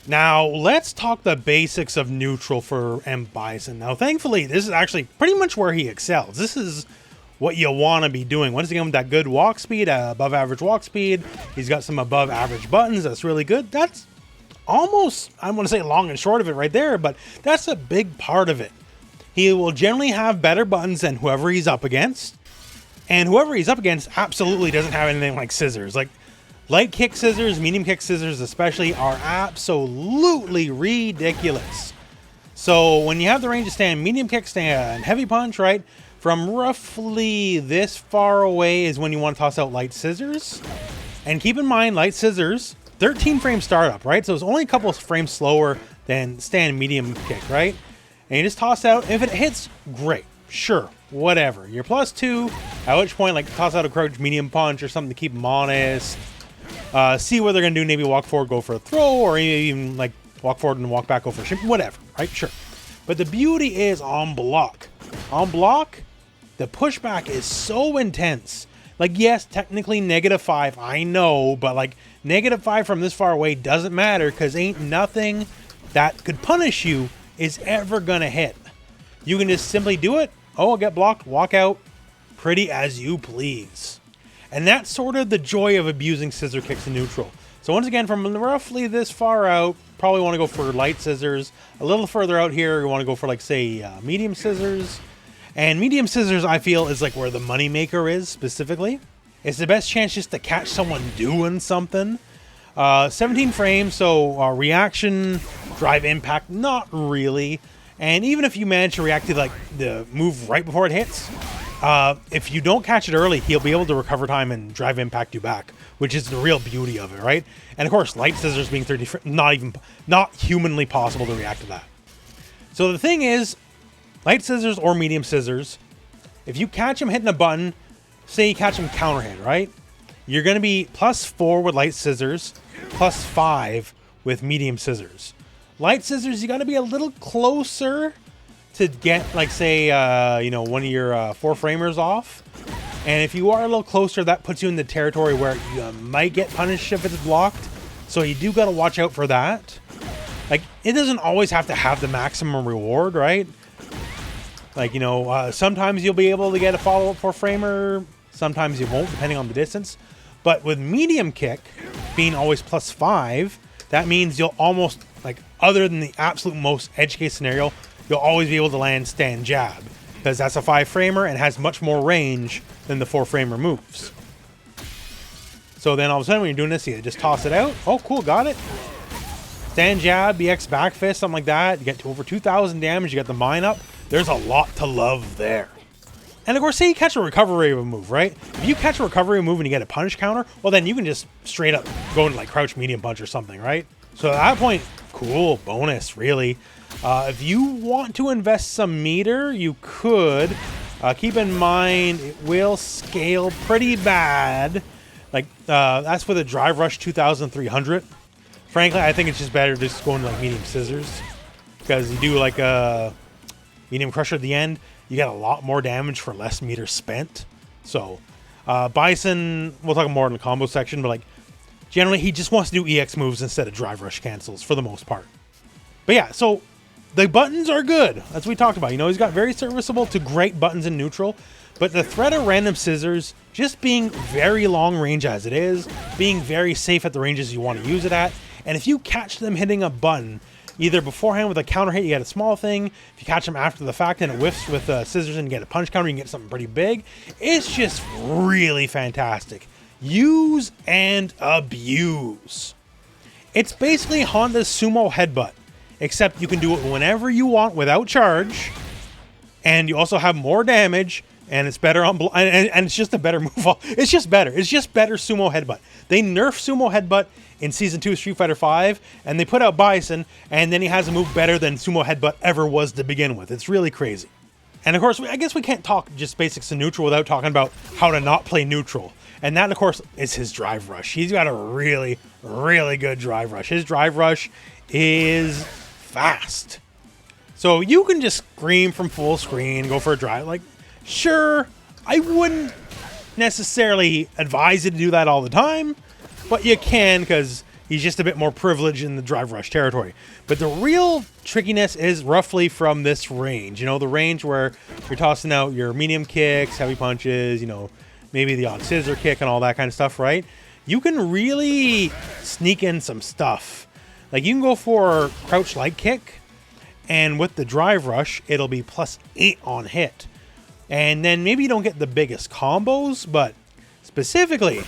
Now, let's talk the basics of neutral for M. Bison. Now, thankfully, this is actually pretty much where he excels. This is what you want to be doing. Once again, with that good walk speed, above average walk speed, he's got some above average buttons. That's really good. That's almost, I want to say long and short of it right there, but that's a big part of it. He will generally have better buttons than whoever he's up against. And whoever he's up against absolutely doesn't have anything like scissors. Like, light kick scissors, medium kick scissors especially, are absolutely ridiculous. So when you have the range to stand medium kick, stand heavy punch, right? From roughly this far away is when you want to toss out light scissors. And keep in mind, light scissors, 13 frame startup, right? So it's only a couple of frames slower than stand medium kick, right? And you just toss out. If it hits, great. Sure, whatever. You're +2, at which point, like, toss out a crouch medium punch or something to keep them honest. See what they're going to do. Maybe walk forward, go for a throw, or even, like, walk forward and walk back, go for a shimmy. Whatever, right? Sure. But the beauty is on block. On block, the pushback is so intense. Like, yes, technically -5, I know, but, like, -5 from this far away doesn't matter because ain't nothing that could punish you is ever going to hit. You can just simply do it. Oh, I'll get blocked, walk out, pretty as you please. And that's sort of the joy of abusing scissor kicks in neutral. So once again, from roughly this far out, probably want to go for light scissors. A little further out here, you want to go for, like, say, medium scissors. And medium scissors, I feel, is like where the moneymaker is specifically. It's the best chance just to catch someone doing something. 17 frames, so reaction, drive impact, not really. And even if you manage to react to, like, the move right before it hits, if you don't catch it early, he'll be able to recover time and drive impact you back, which is the real beauty of it, right? And of course, light scissors being 30, not humanly possible to react to that. So the thing is, light scissors or medium scissors, if you catch him hitting a button, say you catch him counter hit, right? You're going to be +4 with light scissors, +5 with medium scissors. Light scissors, you got to be a little closer to get, like, say, you know, one of your 4-framers off. And if you are a little closer, that puts you in the territory where you might get punished if it's blocked. So you do got to watch out for that. Like, it doesn't always have to have the maximum reward, right? Like, you know, sometimes you'll be able to get a follow-up 4-framer. Sometimes you won't, depending on the distance. But with medium kick being always +5, that means you'll almost, like, other than the absolute most edge case scenario, you'll always be able to land stand jab, because that's a 5-framer and has much more range than the 4-framer moves. So then all of a sudden when you're doing this, you just toss it out. Oh, cool, got it. Stand jab, BX backfist, something like that. You get to over 2,000 damage, you got the mine up. There's a lot to love there. And of course, say you catch a recovery of a move, right? If you catch a recovery move and you get a punish counter, well, then you can just straight up go into, like, crouch medium punch or something, right? So at that point, cool, bonus, really. If you want to invest some meter, you could. Keep in mind, it will scale pretty bad. Like, that's with a drive rush 2,300. Frankly, I think it's just better just going to, like, medium scissors. Because you do, like, a medium crusher at the end, you get a lot more damage for less meters spent. So, Bison, we'll talk more in the combo section, but, like, generally he just wants to do EX moves instead of drive rush cancels for the most part. But yeah, so the buttons are good. That's what we talked about. You know, he's got very serviceable to great buttons in neutral, but the threat of random scissors, just being very long range as it is, being very safe at the ranges you want to use it at, and if you catch them hitting a button, either beforehand with a counter hit, you get a small thing. If you catch them after the fact and it whiffs with scissors and you get a punch counter, you can get something pretty big. It's just really fantastic. Use and abuse. It's basically Honda's sumo headbutt, except you can do it whenever you want without charge, and you also have more damage, and it's better on and it's just a better move. It's just better. It's just better sumo headbutt. They nerfed sumo headbutt in Season 2 of Street Fighter V, and they put out Bison, and then he has a move better than sumo headbutt ever was to begin with. It's really crazy. And of course, I guess we can't talk just basics in neutral without talking about how to not play neutral. And that, of course, is his drive rush. He's got a really, really good drive rush. His drive rush is fast. So you can just scream from full screen, go for a drive. Like, sure, I wouldn't necessarily advise you to do that all the time, but you can, because He's just a bit more privileged in the drive rush territory. But the real trickiness is roughly from this range. You know, the range where you're tossing out your medium kicks, heavy punches, you know, maybe the odd scissor kick and all that kind of stuff, right? You can really sneak in some stuff. Like, you can go for crouch light kick, and with the drive rush, it'll be +8 on hit. And then maybe you don't get the biggest combos, but specifically,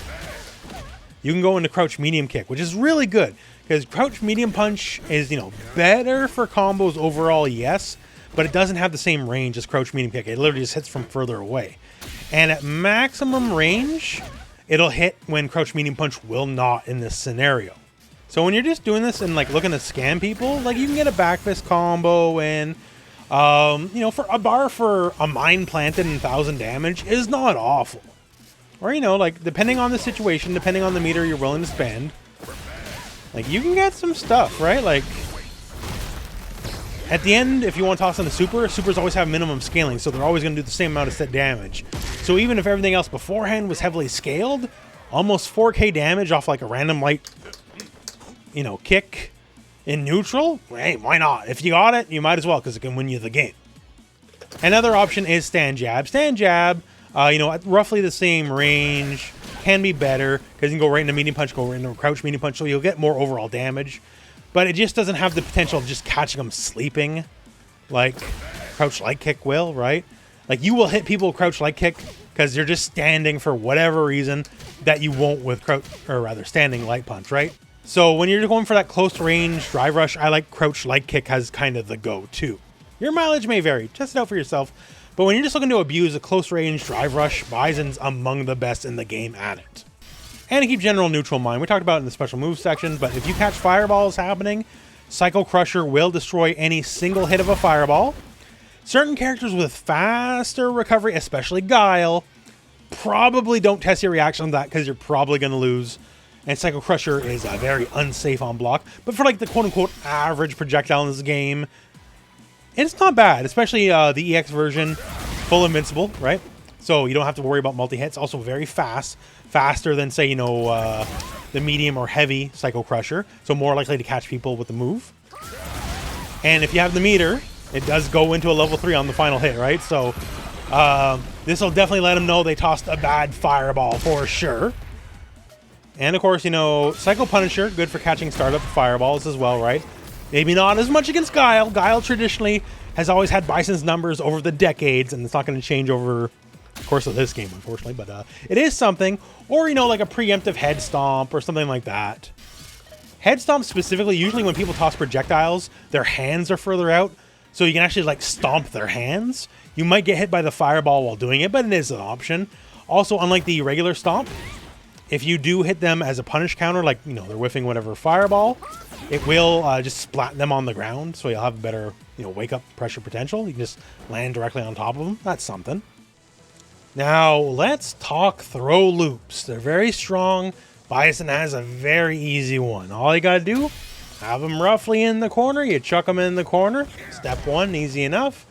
you can go into crouch medium kick, which is really good because crouch medium punch is, you know, better for combos overall, yes, but it doesn't have the same range as crouch medium kick. It literally just hits from further away. And at maximum range, it'll hit when crouch medium punch will not in this scenario. So when you're just doing this and like looking to scam people, like you can get a backfist combo and, you know, for a bar for a mine planted and 1,000 damage is not awful. Or, you know, like, depending on the situation, depending on the meter you're willing to spend, like, you can get some stuff, right? Like, at the end, if you want to toss in a super, supers always have minimum scaling, so they're always going to do the same amount of set damage. So even if everything else beforehand was heavily scaled, almost 4k damage off, like, a random light, you know, kick in neutral, hey, why not? If you got it, you might as well, because it can win you the game. Another option is stand jab. Stand jab, you know, at roughly the same range, can be better because you can go right into medium punch, go right into crouch medium punch, so you'll get more overall damage. But it just doesn't have the potential of just catching them sleeping like crouch light kick will, right? Like, you will hit people with crouch light kick because you're just standing for whatever reason that you won't with crouch, or rather standing light punch, right? So when you're going for that close range drive rush, I like crouch light kick as kind of the go-to. Your mileage may vary, test it out for yourself. But when you're just looking to abuse a close range drive rush, Bison's among the best in the game at it. And to keep general neutral in mind, we talked about it in the special moves section, but if you catch fireballs happening, Psycho Crusher will destroy any single hit of a fireball. Certain characters with faster recovery, especially Guile, probably don't test your reaction on that because you're probably going to lose. And Psycho Crusher is very unsafe on block. But for like the quote-unquote average projectile in this game, it's not bad, especially the EX version, full invincible, right? So you don't have to worry about multi-hits. Also very fast, faster than, say, you know, the medium or heavy Psycho Crusher. So more likely to catch people with the move. And if you have the meter, it does go into a level 3 on the final hit, right? So this will definitely let them know they tossed a bad fireball for sure. And of course, you know, Psycho Punisher, good for catching startup fireballs as well, right? Maybe not as much against Guile. Guile traditionally has always had Bison's numbers over the decades, and it's not going to change over the course of this game, unfortunately. But it is something. Or, you know, like a preemptive head stomp or something like that. Head stomp specifically, usually when people toss projectiles, their hands are further out, so you can actually, like, stomp their hands. You might get hit by the fireball while doing it, but it is an option. Also, unlike the regular stomp, if you do hit them as a punish counter, like, you know, they're whiffing whatever fireball, it will just splat them on the ground, so you'll have a better, you know, wake-up pressure potential. You can just land directly on top of them. That's something. Now, let's talk throw loops. They're very strong. Bison has a very easy one. All you gotta do, have them roughly in the corner. You chuck them in the corner. Step 1, easy enough.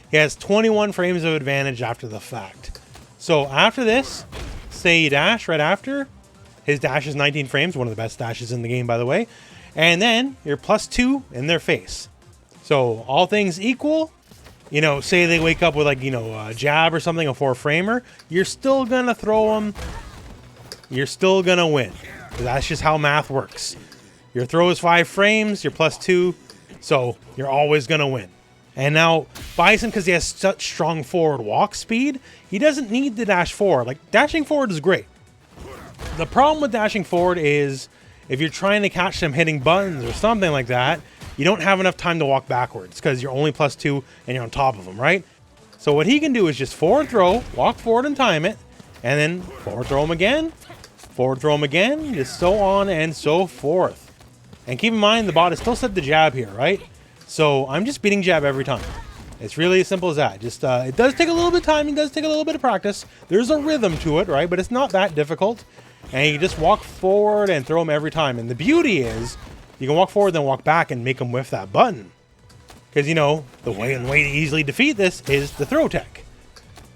He has 21 frames of advantage after the fact. So after this, say you dash right after. His dash is 19 frames, one of the best dashes in the game, by the way. And then you're +2 in their face. So all things equal, you know, say they wake up with, like, you know, a jab or something, a 4-framer, you're still going to throw them. You're still going to win. That's just how math works. Your throw is 5 frames, you're +2, so you're always going to win. And now, Bison, because he has such strong forward walk speed, he doesn't need to dash forward. Like, dashing forward is great. The problem with dashing forward is if you're trying to catch them hitting buttons or something like that, you don't have enough time to walk backwards because you're only +2 and you're on top of them, right? So what he can do is just forward throw, walk forward and time it, and then forward throw him again, forward throw him again, just so on and so forth. And keep in mind, the bot is still set to jab here, right? So I'm just beating jab every time. It's really as simple as that. Just it does take a little bit of time, it does take a little bit of practice. There's a rhythm to it, right? But it's not that difficult. And you just walk forward and throw them every time. And the beauty is, you can walk forward, then walk back and make them whiff that button. Because, you know, the way to easily defeat this is the throw tech.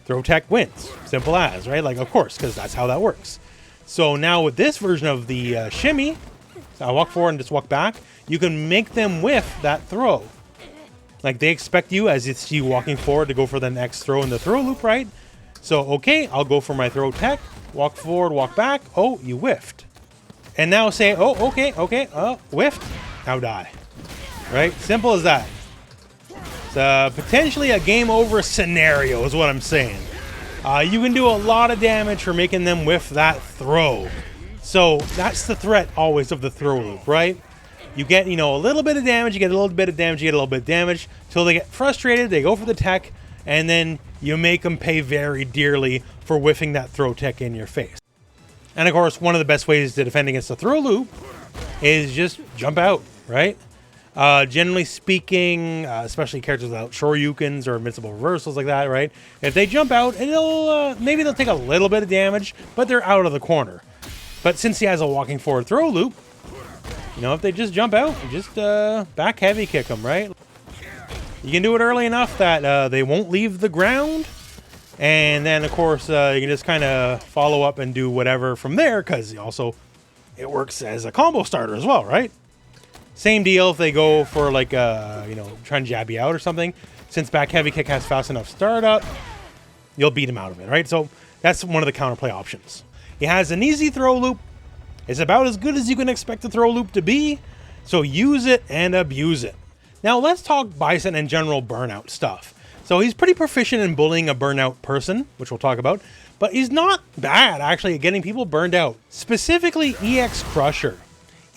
Throw tech wins. Simple as, right? Like, of course, because that's how that works. So now with this version of the shimmy, So I walk forward and just walk back. You can make them whiff that throw. Like they expect you, as it's you walking forward, to go for the next throw in the throw loop, right? So, okay, I'll go for my throw tech. Walk forward, walk back. Oh, you whiffed. And now say, oh, okay, whiffed. Now die. Right? Simple as that. It's potentially a game over scenario is what I'm saying. You can do a lot of damage for making them whiff that throw. So that's the threat always of the throw loop, right? You get, a little bit of damage, you get a little bit of damage, you get a little bit of damage, till they get frustrated, they go for the tech, and then you make them pay very dearly for whiffing that throw tech in your face. And of course, one of the best ways to defend against the throw loop is just jump out, right? Generally speaking, especially characters without shoryukens or invincible reversals like that, right? If they jump out, maybe they'll take a little bit of damage, but they're out of the corner. But since he has a walking forward throw loop, if they just jump out, just back heavy kick them, right? You can do it early enough that they won't leave the ground. And then, of course, you can just kind of follow up and do whatever from there, because it works as a combo starter as well, right? Same deal if they go for, like, trying to jab you out or something. Since back heavy kick has fast enough startup, you'll beat him out of it, right? So that's one of the counterplay options. He has an easy throw loop. It's about as good as you can expect a throw loop to be, so use it and abuse it. Now let's talk Bison and general Burnout stuff. So he's pretty proficient in bullying a Burnout person, which we'll talk about, but he's not bad actually at getting people burned out. Specifically EX Crusher.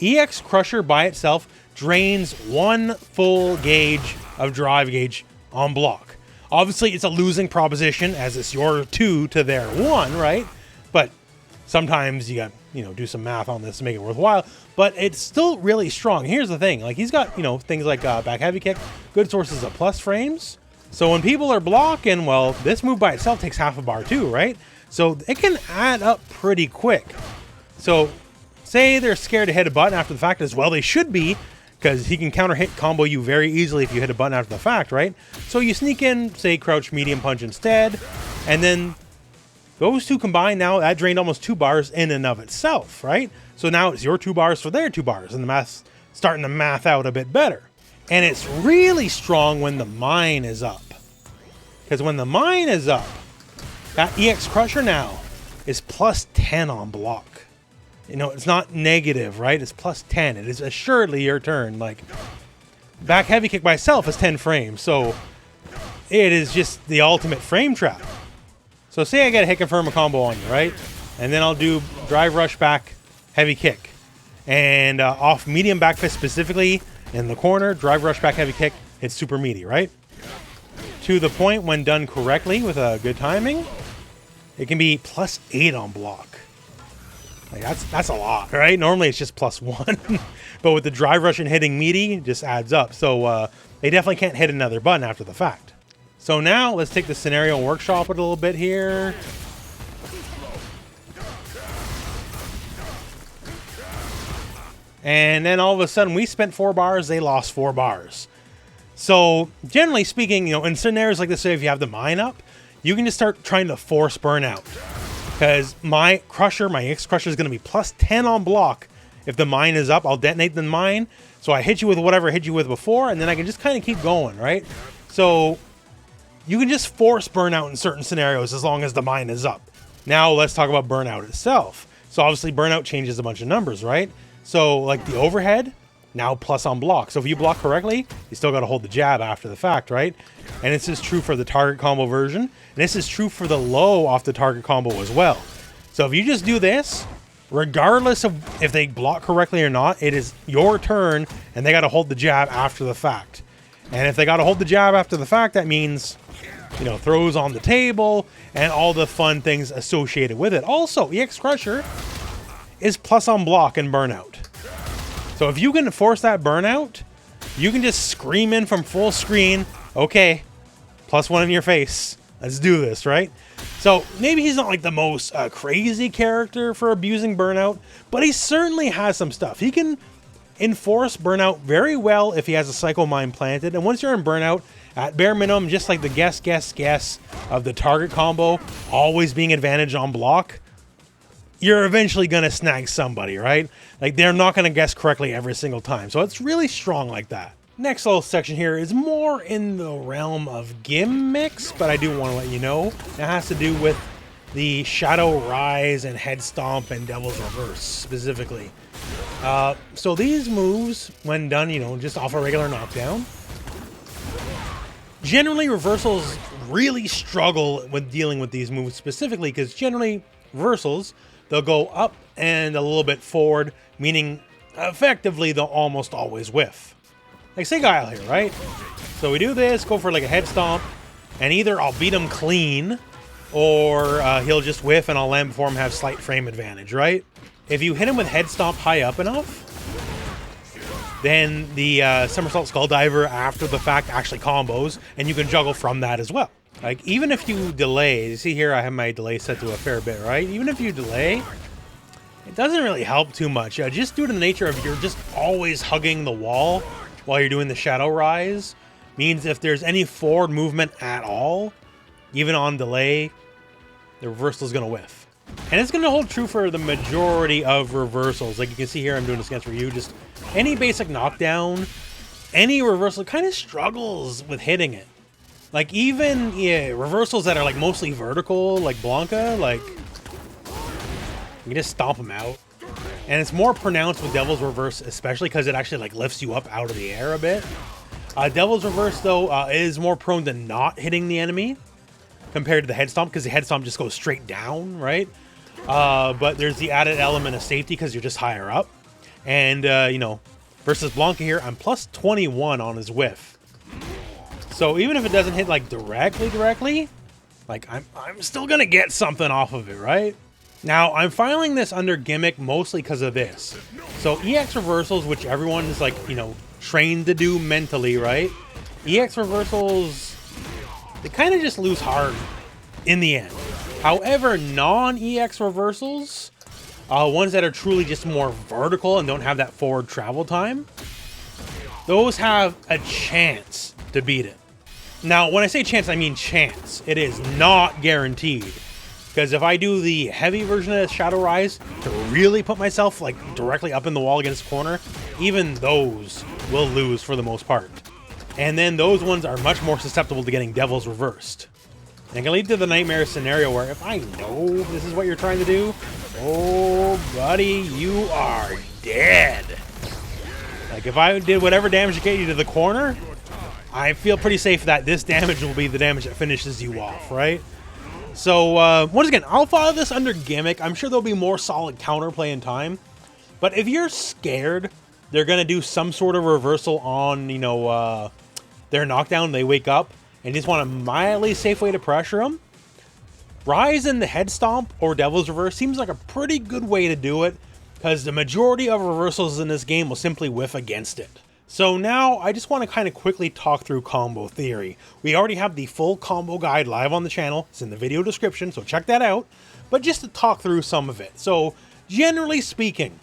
EX Crusher by itself drains 1 full gauge of drive gauge on block. Obviously it's a losing proposition as it's your 2 to their 1, right? But sometimes you got do some math on this to make it worthwhile, but it's still really strong. Here's the thing, like he's got, things like back heavy kick, good sources of plus frames. So when people are blocking, well, this move by itself takes half a bar too, right? So it can add up pretty quick. So say they're scared to hit a button after the fact, as well they should be, because he can counter hit combo you very easily if you hit a button after the fact, right? So you sneak in, say crouch medium punch instead, and then those two combined, now that drained almost 2 bars in and of itself, right? So now it's your 2 bars for their 2 bars, and the math's starting to math out a bit better. And it's really strong when the mine is up. Because when the mine is up, that EX Crusher now is plus 10 on block. It's not negative, right? It's plus 10. It is assuredly your turn. Like, back heavy kick by itself is 10 frames, so it is just the ultimate frame trap. So say I get a hit confirm a combo on you, right? And then I'll do drive rush back heavy kick. And off medium back fist specifically in the corner, drive rush back heavy kick, hits super meaty, right? To the point when done correctly with a good timing, it can be plus 8 on block. Like that's a lot, right? Normally it's just plus 1. But with the drive rush and hitting meaty, it just adds up. So they definitely can't hit another button after the fact. So now let's take the scenario and workshop it a little bit here. And then all of a sudden we spent 4 bars, they lost 4 bars. So generally speaking, in scenarios like this, say if you have the mine up, you can just start trying to force Burnout. Because my EX Crusher is going to be plus 10 on block. If the mine is up, I'll detonate the mine. So I hit you with whatever I hit you with before, and then I can just kind of keep going, right? So you can just force Burnout in certain scenarios as long as the mine is up. Now let's talk about Burnout itself. So obviously Burnout changes a bunch of numbers, right? So like the overhead, now plus on block. So if you block correctly, you still got to hold the jab after the fact, right? And this is true for the target combo version. And this is true for the low off the target combo as well. So if you just do this, regardless of if they block correctly or not, it is your turn and they got to hold the jab after the fact. And if they got to hold the jab after the fact, that means, throws on the table and all the fun things associated with it. Also, EX Crusher is plus on block and Burnout. So if you can force that Burnout, you can just scream in from full screen, okay, plus 1 in your face. Let's do this, right? So maybe he's not like the most crazy character for abusing Burnout, but he certainly has some stuff. He can enforce Burnout very well if he has a Psycho Mine planted. And once you're in Burnout, at bare minimum, just like the guess of the target combo, always being advantage on block, you're eventually going to snag somebody, right? Like, they're not going to guess correctly every single time. So it's really strong like that. Next little section here is more in the realm of gimmicks, but I do want to let you know it has to do with the Shadow Rise and Head Stomp and Devil's Reverse specifically. So these moves, when done, you know, just off a regular knockdown, generally reversals really struggle with dealing with these moves specifically, because generally reversals, they'll go up and a little bit forward, meaning effectively they'll almost always whiff. Like say Guile here, right? So we do this, go for like a head stomp, and either I'll beat him clean, or he'll just whiff and I'll land before him, have slight frame advantage, right? If you hit him with head stomp high up enough, then the somersault skull diver after the fact actually combos, and you can juggle from that as well. Like even if you delay, you see here I have my delay set to a fair bit, right? Even if you delay, it doesn't really help too much. Just due to the nature of you're just always hugging the wall while you're doing the Shadow Rise, means if there's any forward movement at all, even on delay, the reversal is going to whiff. And it's going to hold true for the majority of reversals. Like you can see here, I'm doing this against Ryu. Just any basic knockdown, any reversal kind of struggles with hitting it. Like even reversals that are like mostly vertical, like Blanka, like you just stomp them out. And it's more pronounced with Devil's Reverse, especially because it actually like lifts you up out of the air a bit. Devil's Reverse though is more prone to not hitting the enemy compared to the head stomp, because the head stomp just goes straight down, right? But there's the added element of safety because you're just higher up. And, you know, versus Blanka here, I'm plus 21 on his whiff. So even if it doesn't hit, like, directly, like, I'm still gonna get something off of it, right? Now, I'm filing this under gimmick mostly because of this. So EX reversals, which everyone is, like, you know, trained to do mentally, right? EX reversals, they kind of just lose hard in the end. However, non-EX reversals, ones that are truly just more vertical and don't have that forward travel time, those have a chance to beat it. Now, when I say chance, I mean chance. It is not guaranteed. Because if I do the heavy version of Shadow Rise to really put myself like directly up in the wall against the corner, even those will lose for the most part. And then those ones are much more susceptible to getting Devil's Reversed. And it can lead to the nightmare scenario where if I know this is what you're trying to do, oh buddy, you are dead. Like if I did whatever damage to get you to the corner, I feel pretty safe that this damage will be the damage that finishes you off, right? So once again, I'll file this under gimmick. I'm sure there'll be more solid counterplay in time. But if you're scared they're going to do some sort of reversal on, you know, their knockdown, they wake up, and just want a mildly safe way to pressure them, Rise in the head stomp or Devil's Reverse seems like a pretty good way to do it, because the majority of reversals in this game will simply whiff against it. So now I just want to kind of quickly talk through combo theory. We already have the full combo guide live on the channel. It's in the video description, so check that out. But just to talk through some of it. So generally speaking,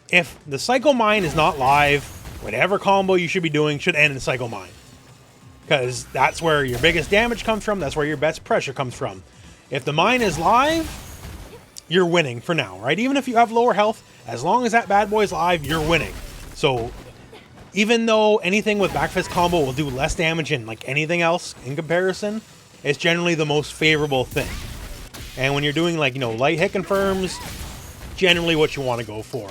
if the Psycho Mine is not live, whatever combo you should be doing should end in Psycho Mine. Because that's where your biggest damage comes from, that's where your best pressure comes from. If the mine is live, you're winning for now, right? Even if you have lower health, as long as that bad boy is live, you're winning. So even though anything with Backfist Combo will do less damage than like anything else in comparison, it's generally the most favorable thing. And when you're doing like, you know, light hit confirms, generally what you want to go for.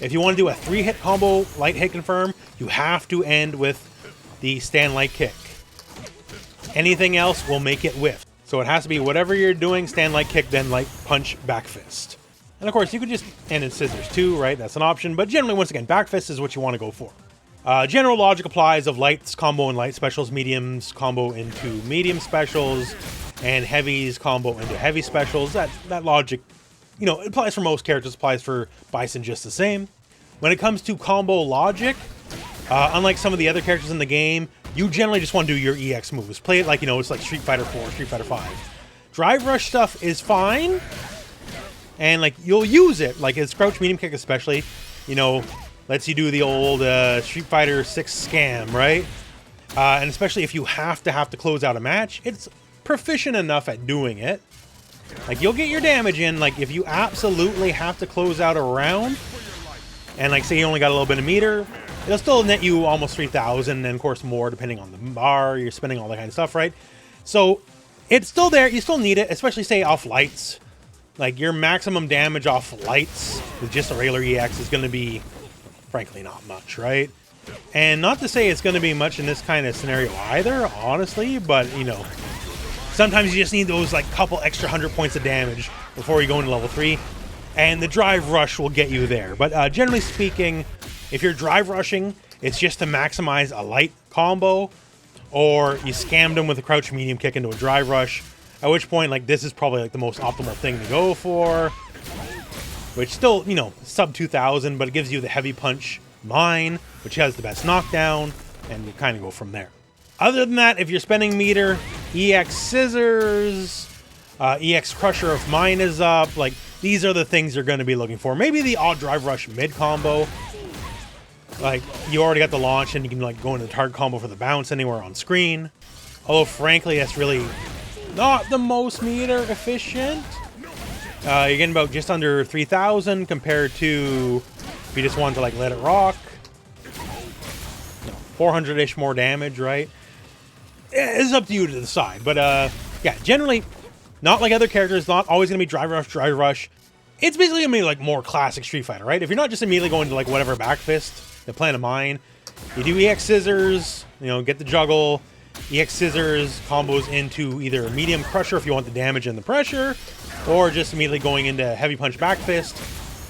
If you want to do a 3-hit combo light hit confirm, you have to end with the stand light kick. Anything else will make it whiff. So it has to be whatever you're doing, stand light kick, then light punch, back fist. And of course, you could just end in scissors too, right? That's an option. But generally, once again, back fist is what you want to go for. General logic applies of lights combo and light specials, mediums combo into medium specials, and heavies combo into heavy specials. That logic, you know, it applies for most characters, applies for Bison just the same. When it comes to combo logic, unlike some of the other characters in the game, you generally just want to do your EX moves. Play it like, you know, it's like Street Fighter 4, Street Fighter 5. Drive rush stuff is fine, and like you'll use it, like its crouch medium kick especially, you know, lets you do the old Street Fighter 6 scam, right? And especially if you have to close out a match, it's proficient enough at doing it. Like, you'll get your damage in, like, if you absolutely have to close out a round, and, like, say you only got a little bit of meter, it'll still net you almost 3,000, and, of course, more, depending on the bar, you're spending all that kind of stuff, right? So, it's still there, you still need it, especially, say, off lights. Like, your maximum damage off lights with just a regular EX is going to be, frankly, not much, right? And not to say it's going to be much in this kind of scenario either, honestly, but, you know, sometimes you just need those, like, couple extra 100 points of damage before you go into level 3, and the drive rush will get you there. But generally speaking, if you're drive rushing, it's just to maximize a light combo, or you scammed them with a crouch medium kick into a drive rush, at which point, like, this is probably, like, the most optimal thing to go for, which still, you know, sub 2,000, but it gives you the heavy punch mine, which has the best knockdown, and you kind of go from there. Other than that, if you're spending meter, EX Scissors, EX Crusher if mine is up, like, these are the things you're going to be looking for. Maybe the odd drive rush mid combo. Like, you already got the launch, and you can, like, go into the target combo for the bounce anywhere on screen. Although, frankly, that's really not the most meter efficient. You're getting about just under 3,000 compared to if you just want to, like, let it rock. 400-ish more damage, right? It's up to you to decide. But, yeah, generally, not like other characters, not always going to be drive rush, drive rush. It's basically going to be, like, more classic Street Fighter, right? If you're not just immediately going to, like, whatever Backfist, the plan of mine, you do EX Scissors, you know, get the juggle, EX Scissors combos into either a medium crusher if you want the damage and the pressure, or just immediately going into heavy punch Backfist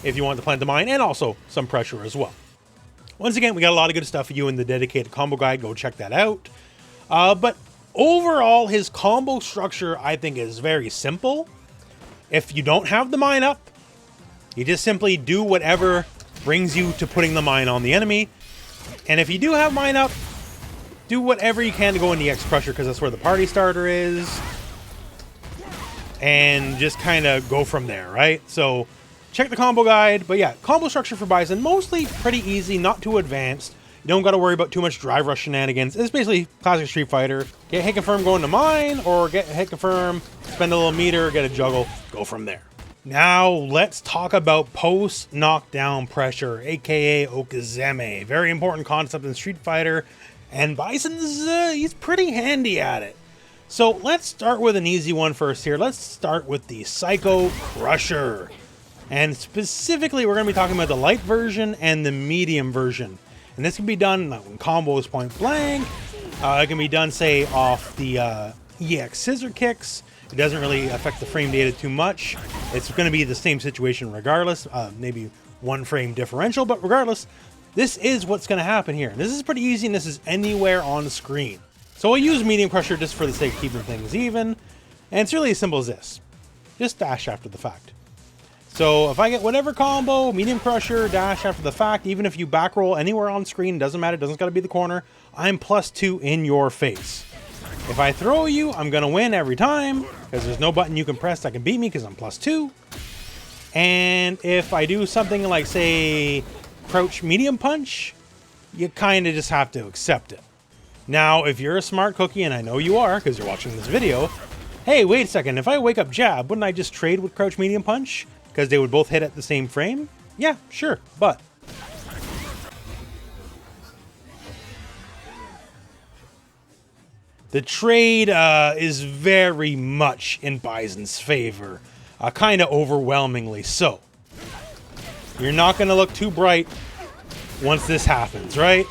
if you want the plan to mine, and also some pressure as well. Once again, we got a lot of good stuff for you in the dedicated combo guide. Go check that out. But overall, his combo structure, I think, is very simple. If you don't have the mine up, you just simply do whatever brings you to putting the mine on the enemy. And if you do have mine up, do whatever you can to go in the EX Crusher, because that's where the party starter is. And just kind of go from there, right? So check the combo guide. But yeah, combo structure for Bison, mostly pretty easy, not too advanced. You don't got to worry about too much drive rush shenanigans. It's basically classic Street Fighter. Get hit confirm, go into mine, or get hit confirm, spend a little meter, get a juggle, go from there. Now let's talk about post knockdown pressure, aka Okazeme. Very important concept in Street Fighter, and Bison's he's pretty handy at it. So let's start with an easy one first here. Let's start with the Psycho Crusher. And specifically, we're going to be talking about the light version and the medium version. And this can be done when combos point blank. It can be done, say, off the EX Scissor Kicks. It doesn't really affect the frame data too much. It's going to be the same situation regardless. Maybe one frame differential, but regardless, this is what's going to happen here. This is pretty easy, and this is anywhere on the screen. So I'll use medium pressure just for the sake of keeping things even. And it's really as simple as this. Just dash after the fact. So if I get whatever combo, medium crusher, dash after the fact, even if you back roll anywhere on screen, doesn't matter, doesn't got to be the corner, I'm +2 in your face. If I throw you, I'm going to win every time, because there's no button you can press that can beat me because I'm +2. And if I do something like, say, crouch medium punch, you kind of just have to accept it. Now, if you're a smart cookie, and I know you are because you're watching this video, hey, wait a second, if I wake up jab, wouldn't I just trade with crouch medium punch? Because they would both hit at the same frame? Yeah, sure, but the trade is very much in Bison's favor, kind of overwhelmingly so. You're not going to look too bright once this happens, right?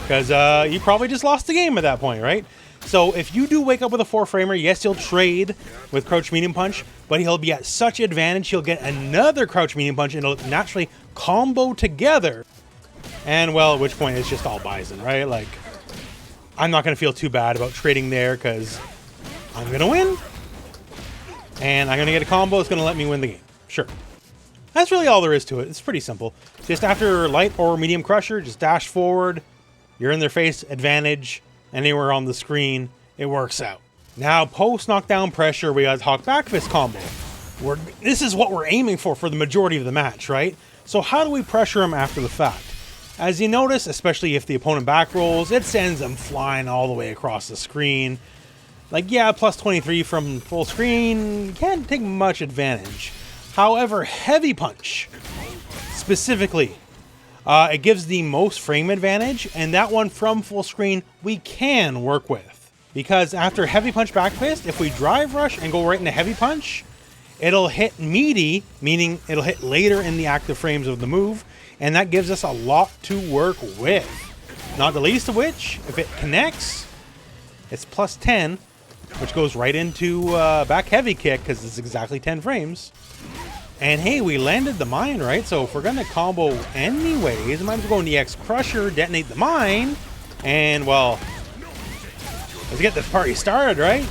Because you probably just lost the game at that point, right? So if you do wake up with a 4-framer, yes, he'll trade with crouch medium punch, but he'll be at such advantage, he'll get another crouch medium punch, and it'll naturally combo together. And, well, at which point it's just all Bison, right? Like, I'm not going to feel too bad about trading there, because I'm going to win, and I'm going to get a combo that's going to let me win the game. Sure. That's really all there is to it. It's pretty simple. Just after light or medium crusher, just dash forward. You're in their face, advantage. Anywhere on the screen, it works out. Now, post knockdown pressure, we got to talk Backfist Combo. This is what we're aiming for the majority of the match, right? So how do we pressure him after the fact? As you notice, especially if the opponent back rolls, it sends them flying all the way across the screen. Like, yeah, plus 23 from full screen can't take much advantage. However, heavy punch, specifically, it gives the most frame advantage, and that one from full screen we can work with. Because after heavy punch back fist, if we drive rush and go right into heavy punch, it'll hit meaty, meaning it'll hit later in the active frames of the move, and that gives us a lot to work with. Not the least of which, if it connects, it's plus 10, which goes right into back heavy kick, because it's exactly 10 frames. And hey, we landed the mine, right? So if we're going to combo anyways, might as well go in the X Crusher, detonate the mine, and, well, let's get this party started, right?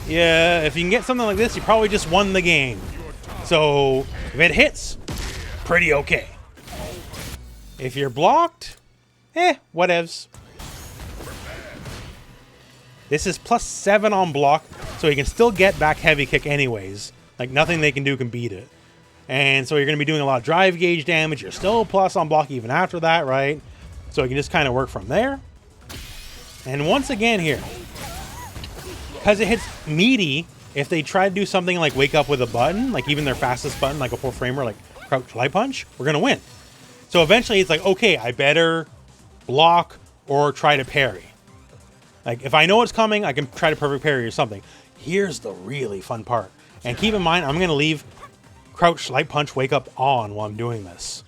Yeah, if you can get something like this, you probably just won the game. So if it hits, pretty okay. If you're blocked, whatevs. This is plus 7 on block, so you can still get back heavy kick anyways. Like, nothing they can do can beat it. And so you're going to be doing a lot of drive gauge damage. You're still plus on block even after that, right? So you can just kind of work from there. And once again here, because it hits meaty, if they try to do something like wake up with a button, like even their fastest button, like a 4-framer, like crouch light punch, we're going to win. So eventually it's like, okay, I better block or try to parry. Like, if I know it's coming, I can try to perfect parry or something. Here's the really fun part. And keep in mind, I'm going to leave crouch light punch wake up on while I'm doing this.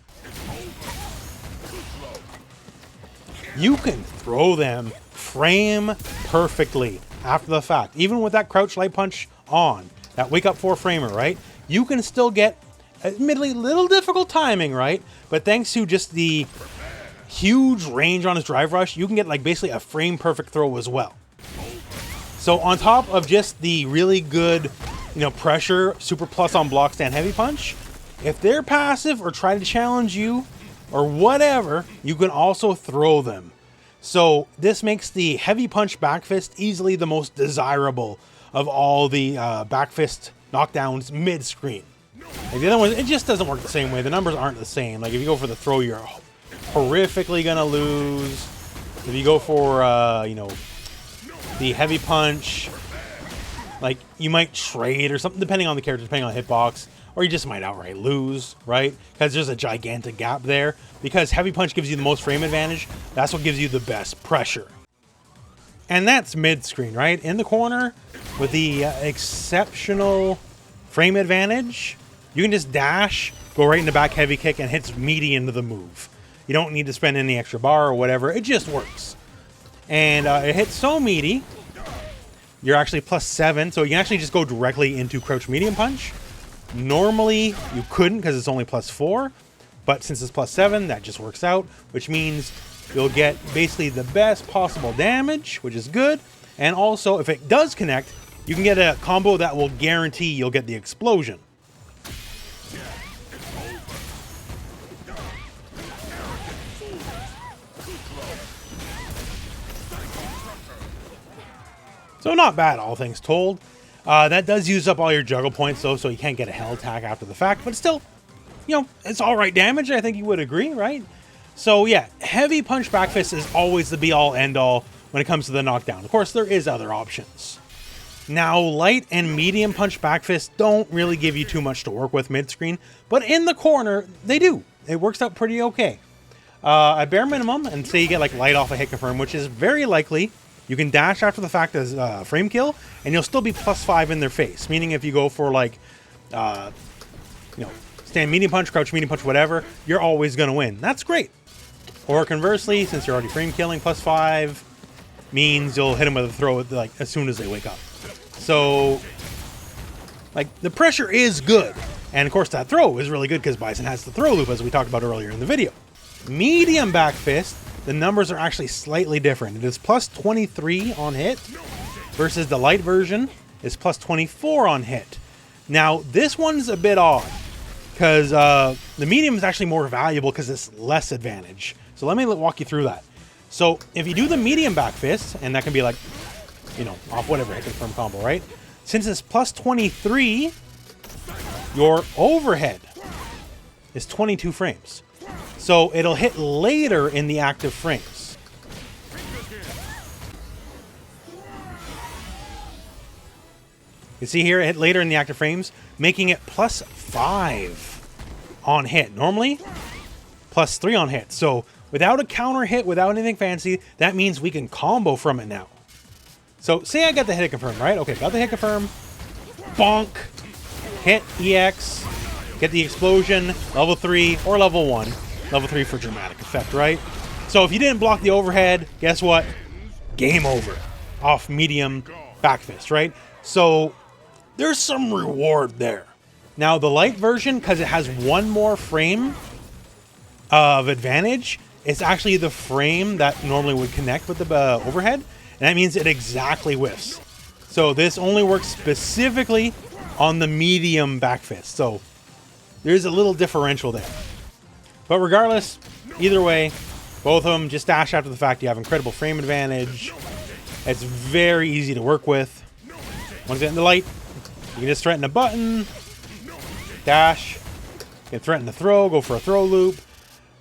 You can throw them frame perfectly after the fact. Even with that crouch light punch on, that wake up 4-framer, right? You can still get, admittedly, little difficult timing, right? But thanks to just the huge range on his drive rush, you can get like basically a frame perfect throw as well. So on top of just the really good, you know, pressure, super plus on block stand heavy punch, if they're passive or try to challenge you or whatever, you can also throw them. So this makes the heavy punch back fist easily the most desirable of all the back fist knockdowns mid-screen. Like the other ones, it just doesn't work the same way. The numbers aren't the same. Like if you go for the throw, you're horrifically gonna lose. If you go for, you know, the heavy punch, like you might trade or something, depending on the character, depending on the hitbox, or you just might outright lose, right? Because there's a gigantic gap there. Because heavy punch gives you the most frame advantage, that's what gives you the best pressure. And that's mid-screen, right? In the corner, with the exceptional frame advantage, you can just dash, go right into back heavy kick, and hits meaty into the move. You don't need to spend any extra bar or whatever, it just works. And it hits so meaty, you're actually plus 7, so you can actually just go directly into crouch medium punch. Normally, you couldn't because it's only plus 4, but since it's plus 7, that just works out, which means you'll get basically the best possible damage, which is good. And also, if it does connect, you can get a combo that will guarantee you'll get the explosion. So not bad, all things told. That does use up all your juggle points, though, so you can't get a hell attack after the fact. But still, you know, it's all right damage. I think you would agree, right? So yeah, heavy punch back fist is always the be-all, end-all when it comes to the knockdown. Of course, there is other options. Now, light and medium punch back fist don't really give you too much to work with mid-screen, but in the corner, they do. It works out pretty okay. At bare minimum, and say you get like light off a hit confirm, which is very likely. You can dash after the fact as frame kill, and you'll still be plus 5 in their face. Meaning if you go for like, you know, stand medium punch, crouch medium punch, whatever, you're always going to win. That's great. Or conversely, since you're already frame killing, plus 5 means you'll hit them with a throw like as soon as they wake up. So, like, the pressure is good. And of course that throw is really good because Bison has the throw loop as we talked about earlier in the video. Medium back fist, the numbers are actually slightly different. It is plus 23 on hit versus the light version is plus 24 on hit. Now, this one's a bit odd because the medium is actually more valuable because it's less advantage. So let me walk you through that. So if you do the medium back fist, and that can be like, you know, off whatever hit confirm combo, right? Since it's plus 23, your overhead is 22 frames. So it'll hit later in the active frames. You see here, it hit later in the active frames, making it +5 on hit. Normally, +3 on hit. So without a counter hit, without anything fancy, that means we can combo from it now. So say I got the hit confirm, right? Okay, got the hit confirm. Bonk. Hit EX. Get the explosion. Level 3 or level 1. Level 3 for dramatic effect, right? So if you didn't block the overhead, guess what? Game over. Off medium backfist, right? So there's some reward there. Now the light version, because it has one more frame of advantage, it's actually the frame that normally would connect with the overhead, and that means it exactly whiffs. So this only works specifically on the medium backfist. So there's a little differential there. But regardless, either way, both of them just dash after the fact you have incredible frame advantage. It's very easy to work with. Once you get in the light, you can just threaten a button, dash, you can threaten to throw, go for a throw loop.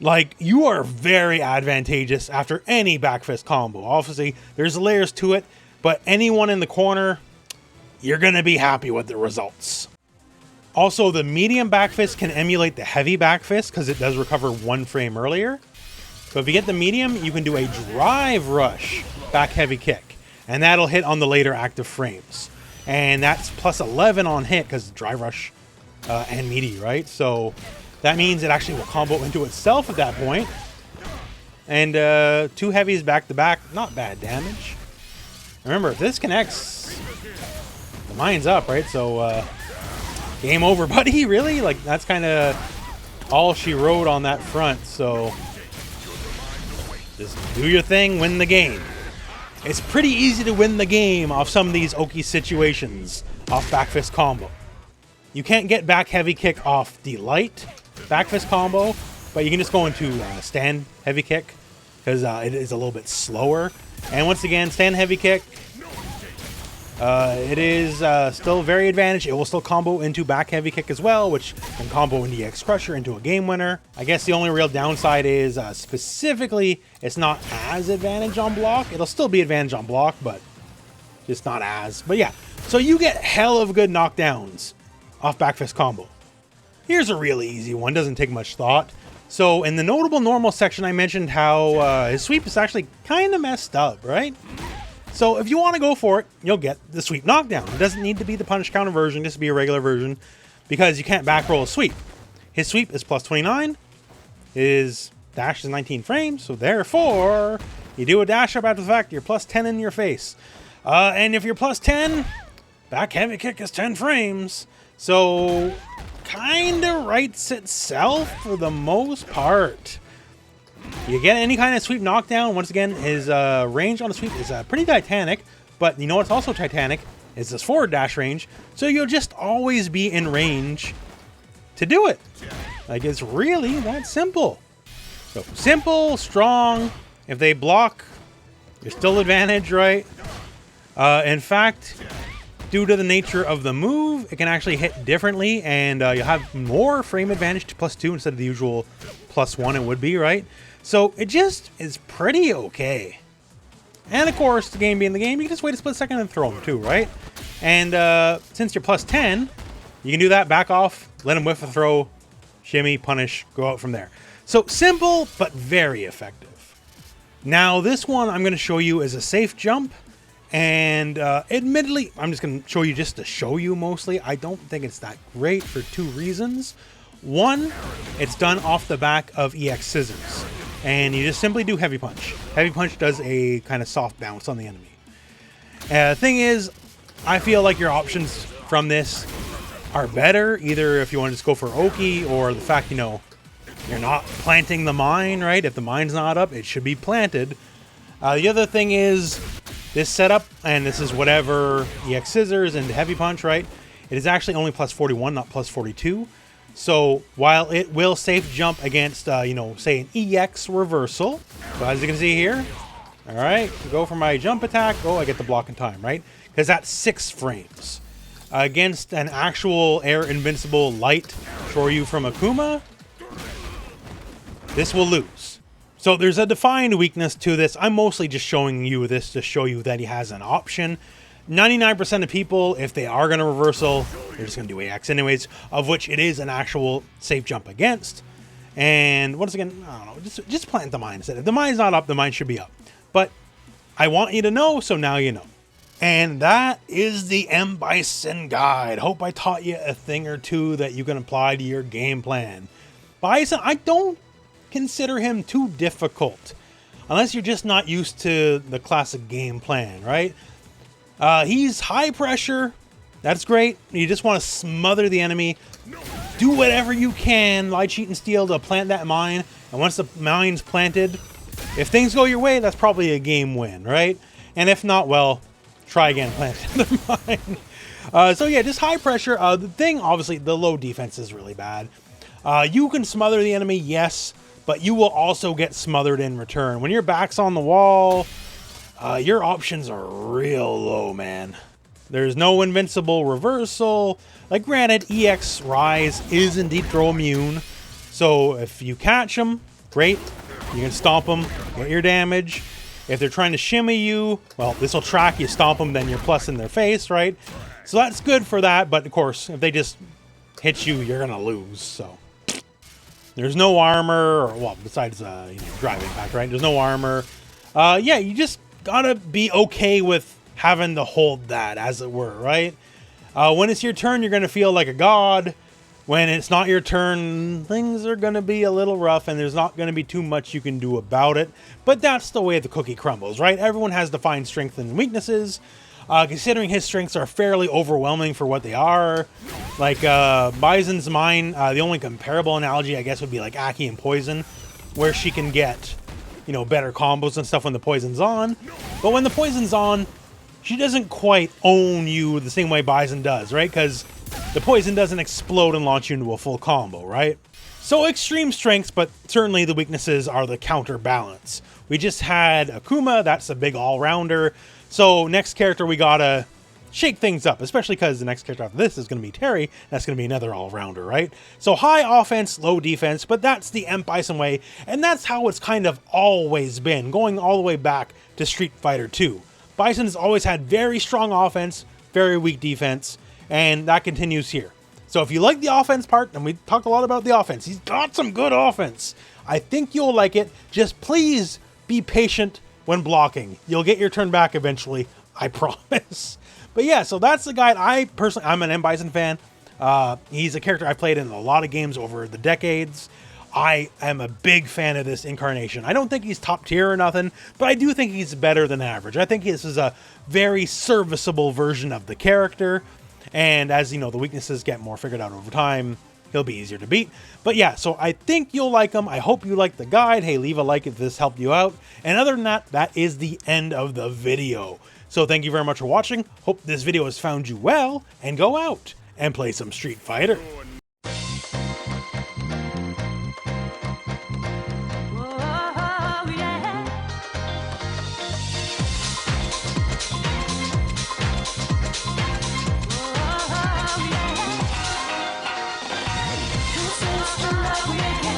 Like, you are very advantageous after any backfist combo. Obviously, there's layers to it, but anyone in the corner, you're going to be happy with the results. Also, the medium backfist can emulate the heavy backfist because it does recover 1 frame earlier. So if you get the medium, you can do a drive rush back heavy kick, and that'll hit on the later active frames. And that's +11 on hit because drive rush and meaty, right? So that means it actually will combo into itself at that point. And 2 heavies back to back, not bad damage. Remember, if this connects, the mine's up, right? So game over, buddy, really? Like, that's kind of all she wrote on that front. So just do your thing, win the game. It's pretty easy to win the game off some of these oaky situations off backfist combo. You can't get back heavy kick off the light backfist combo, but you can just go into stand heavy kick because it is a little bit slower. And once again, stand heavy kick, it is still very advantage. It will still combo into back heavy kick as well, which can combo into EX Crusher into a game winner. I guess the only real downside is specifically it's not as advantage on block. It'll still be advantage on block, but just not as. But yeah, so you get hell of good knockdowns off backfist combo. Here's a really easy one, doesn't take much thought. So in the notable normal section, I mentioned how his sweep is actually kind of messed up, right? So if you want to go for it, you'll get the sweep knockdown. It doesn't need to be the punish counter version, just be a regular version, because you can't back roll a sweep. His sweep is +29. His dash is 19 frames, so therefore, you do a dash up after the fact, you're +10 in your face. And if you're +10, back heavy kick is 10 frames. So kind of writes itself for the most part. You get any kind of sweep knockdown. Once again, his range on the sweep is pretty titanic, but you know what's also titanic is this forward dash range, so you'll just always be in range to do it. Like, it's really that simple. So simple, strong. If they block, you're still advantage, right? In fact, due to the nature of the move, it can actually hit differently, and you'll have more frame advantage to +2 instead of the usual +1 it would be, right? So it just is pretty okay. And of course, the game being the game, you can just wait a split second and throw them too, right? And since you're +10, you can do that, back off, let him whiff a throw, shimmy, punish, go out from there. So simple, but very effective. Now this one I'm going to show you is a safe jump. And admittedly, I'm just going to show you just to show you mostly. I don't think it's that great for 2 reasons. One, it's done off the back of EX Scissors. And you just simply do Heavy Punch. Heavy Punch does a kind of soft bounce on the enemy. Thing is, I feel like your options from this are better. Either if you want to just go for Oki, or the fact, you know, you're not planting the mine, right? If the mine's not up, it should be planted. The other thing is this setup, and this is whatever EX Scissors and Heavy Punch, right? It is actually only +41, not +42. So while it will safe jump against, you know, say an EX reversal, so as you can see here, all right, go for my jump attack. Oh, I get the block in time, right? Because that's 6 frames. Against an actual air invincible light Shoryu from Akuma, this will lose. So there's a defined weakness to this. I'm mostly just showing you this to show you that he has an option. 99% of people, if they are going to reversal, they're just going to do AX anyways, of which it is an actual safe jump against. And once again, I don't know, just plant the mine instead. If the mine's not up, the mine should be up. But I want you to know, so now you know. And that is the M. Bison guide. Hope I taught you a thing or two that you can apply to your game plan. Bison, I don't consider him too difficult, unless you're just not used to the classic game plan, right? He's high pressure. That's great. You just want to smother the enemy. Do whatever you can, lie, cheat, and steal to plant that mine. And once the mine's planted, if things go your way, that's probably a game win, right? And if not, well, try again, plant the mine. So yeah, just high pressure. The thing, obviously, the low defense is really bad. You can smother the enemy, yes, but you will also get smothered in return. When your back's on the wall, your options are real low, man. There's no invincible reversal. Like, granted, EX Rise is indeed throw immune. So if you catch them, great. You can stomp them, get your damage. If they're trying to shimmy you, well, this will track you, stomp them, then you're plus in their face, right? So that's good for that, but of course, if they just hit you, you're gonna lose, so. There's no armor, or, well, besides, drive impact, right? There's no armor. Yeah, you just gotta be okay with having to hold that, as it were, right? When it's your turn, you're gonna feel like a god. When it's not your turn, things are gonna be a little rough, and there's not gonna be too much you can do about it. But that's the way the cookie crumbles, right? Everyone has defined strengths and weaknesses. Considering his strengths are fairly overwhelming for what they are. Like, Bison's mine, the only comparable analogy, I guess, would be like Aki and Poison, where she can get, better combos and stuff when the Poison's on. But when the Poison's on, she doesn't quite own you the same way Bison does, right? Because the Poison doesn't explode and launch you into a full combo, right? So extreme strengths, but certainly the weaknesses are the counterbalance. We just had Akuma, that's a big all-rounder. So next character, we gotta shake things up, especially because the next character after this is going to be Terry. That's going to be another all-rounder, right? So high offense, low defense, but that's the M. Bison way, and that's how it's kind of always been, going all the way back to Street Fighter 2. Bison has always had very strong offense, very weak defense, and that continues here. So if you like the offense part, and we talked a lot about the offense, he's got some good offense. I think you'll like it. Just please be patient when blocking. You'll get your turn back eventually, I promise. But yeah, so that's the guide. I'm an M. Bison fan. He's a character I've played in a lot of games over the decades. I am a big fan of this incarnation. I don't think he's top tier or nothing, but I do think he's better than average. I think this is a very serviceable version of the character. And as the weaknesses get more figured out over time, he'll be easier to beat. But yeah, so I think you'll like him. I hope you like the guide. Hey, leave a like if this helped you out. And other than that, that is the end of the video. So thank you very much for watching. Hope this video has found you well, and go out and play some Street Fighter. Love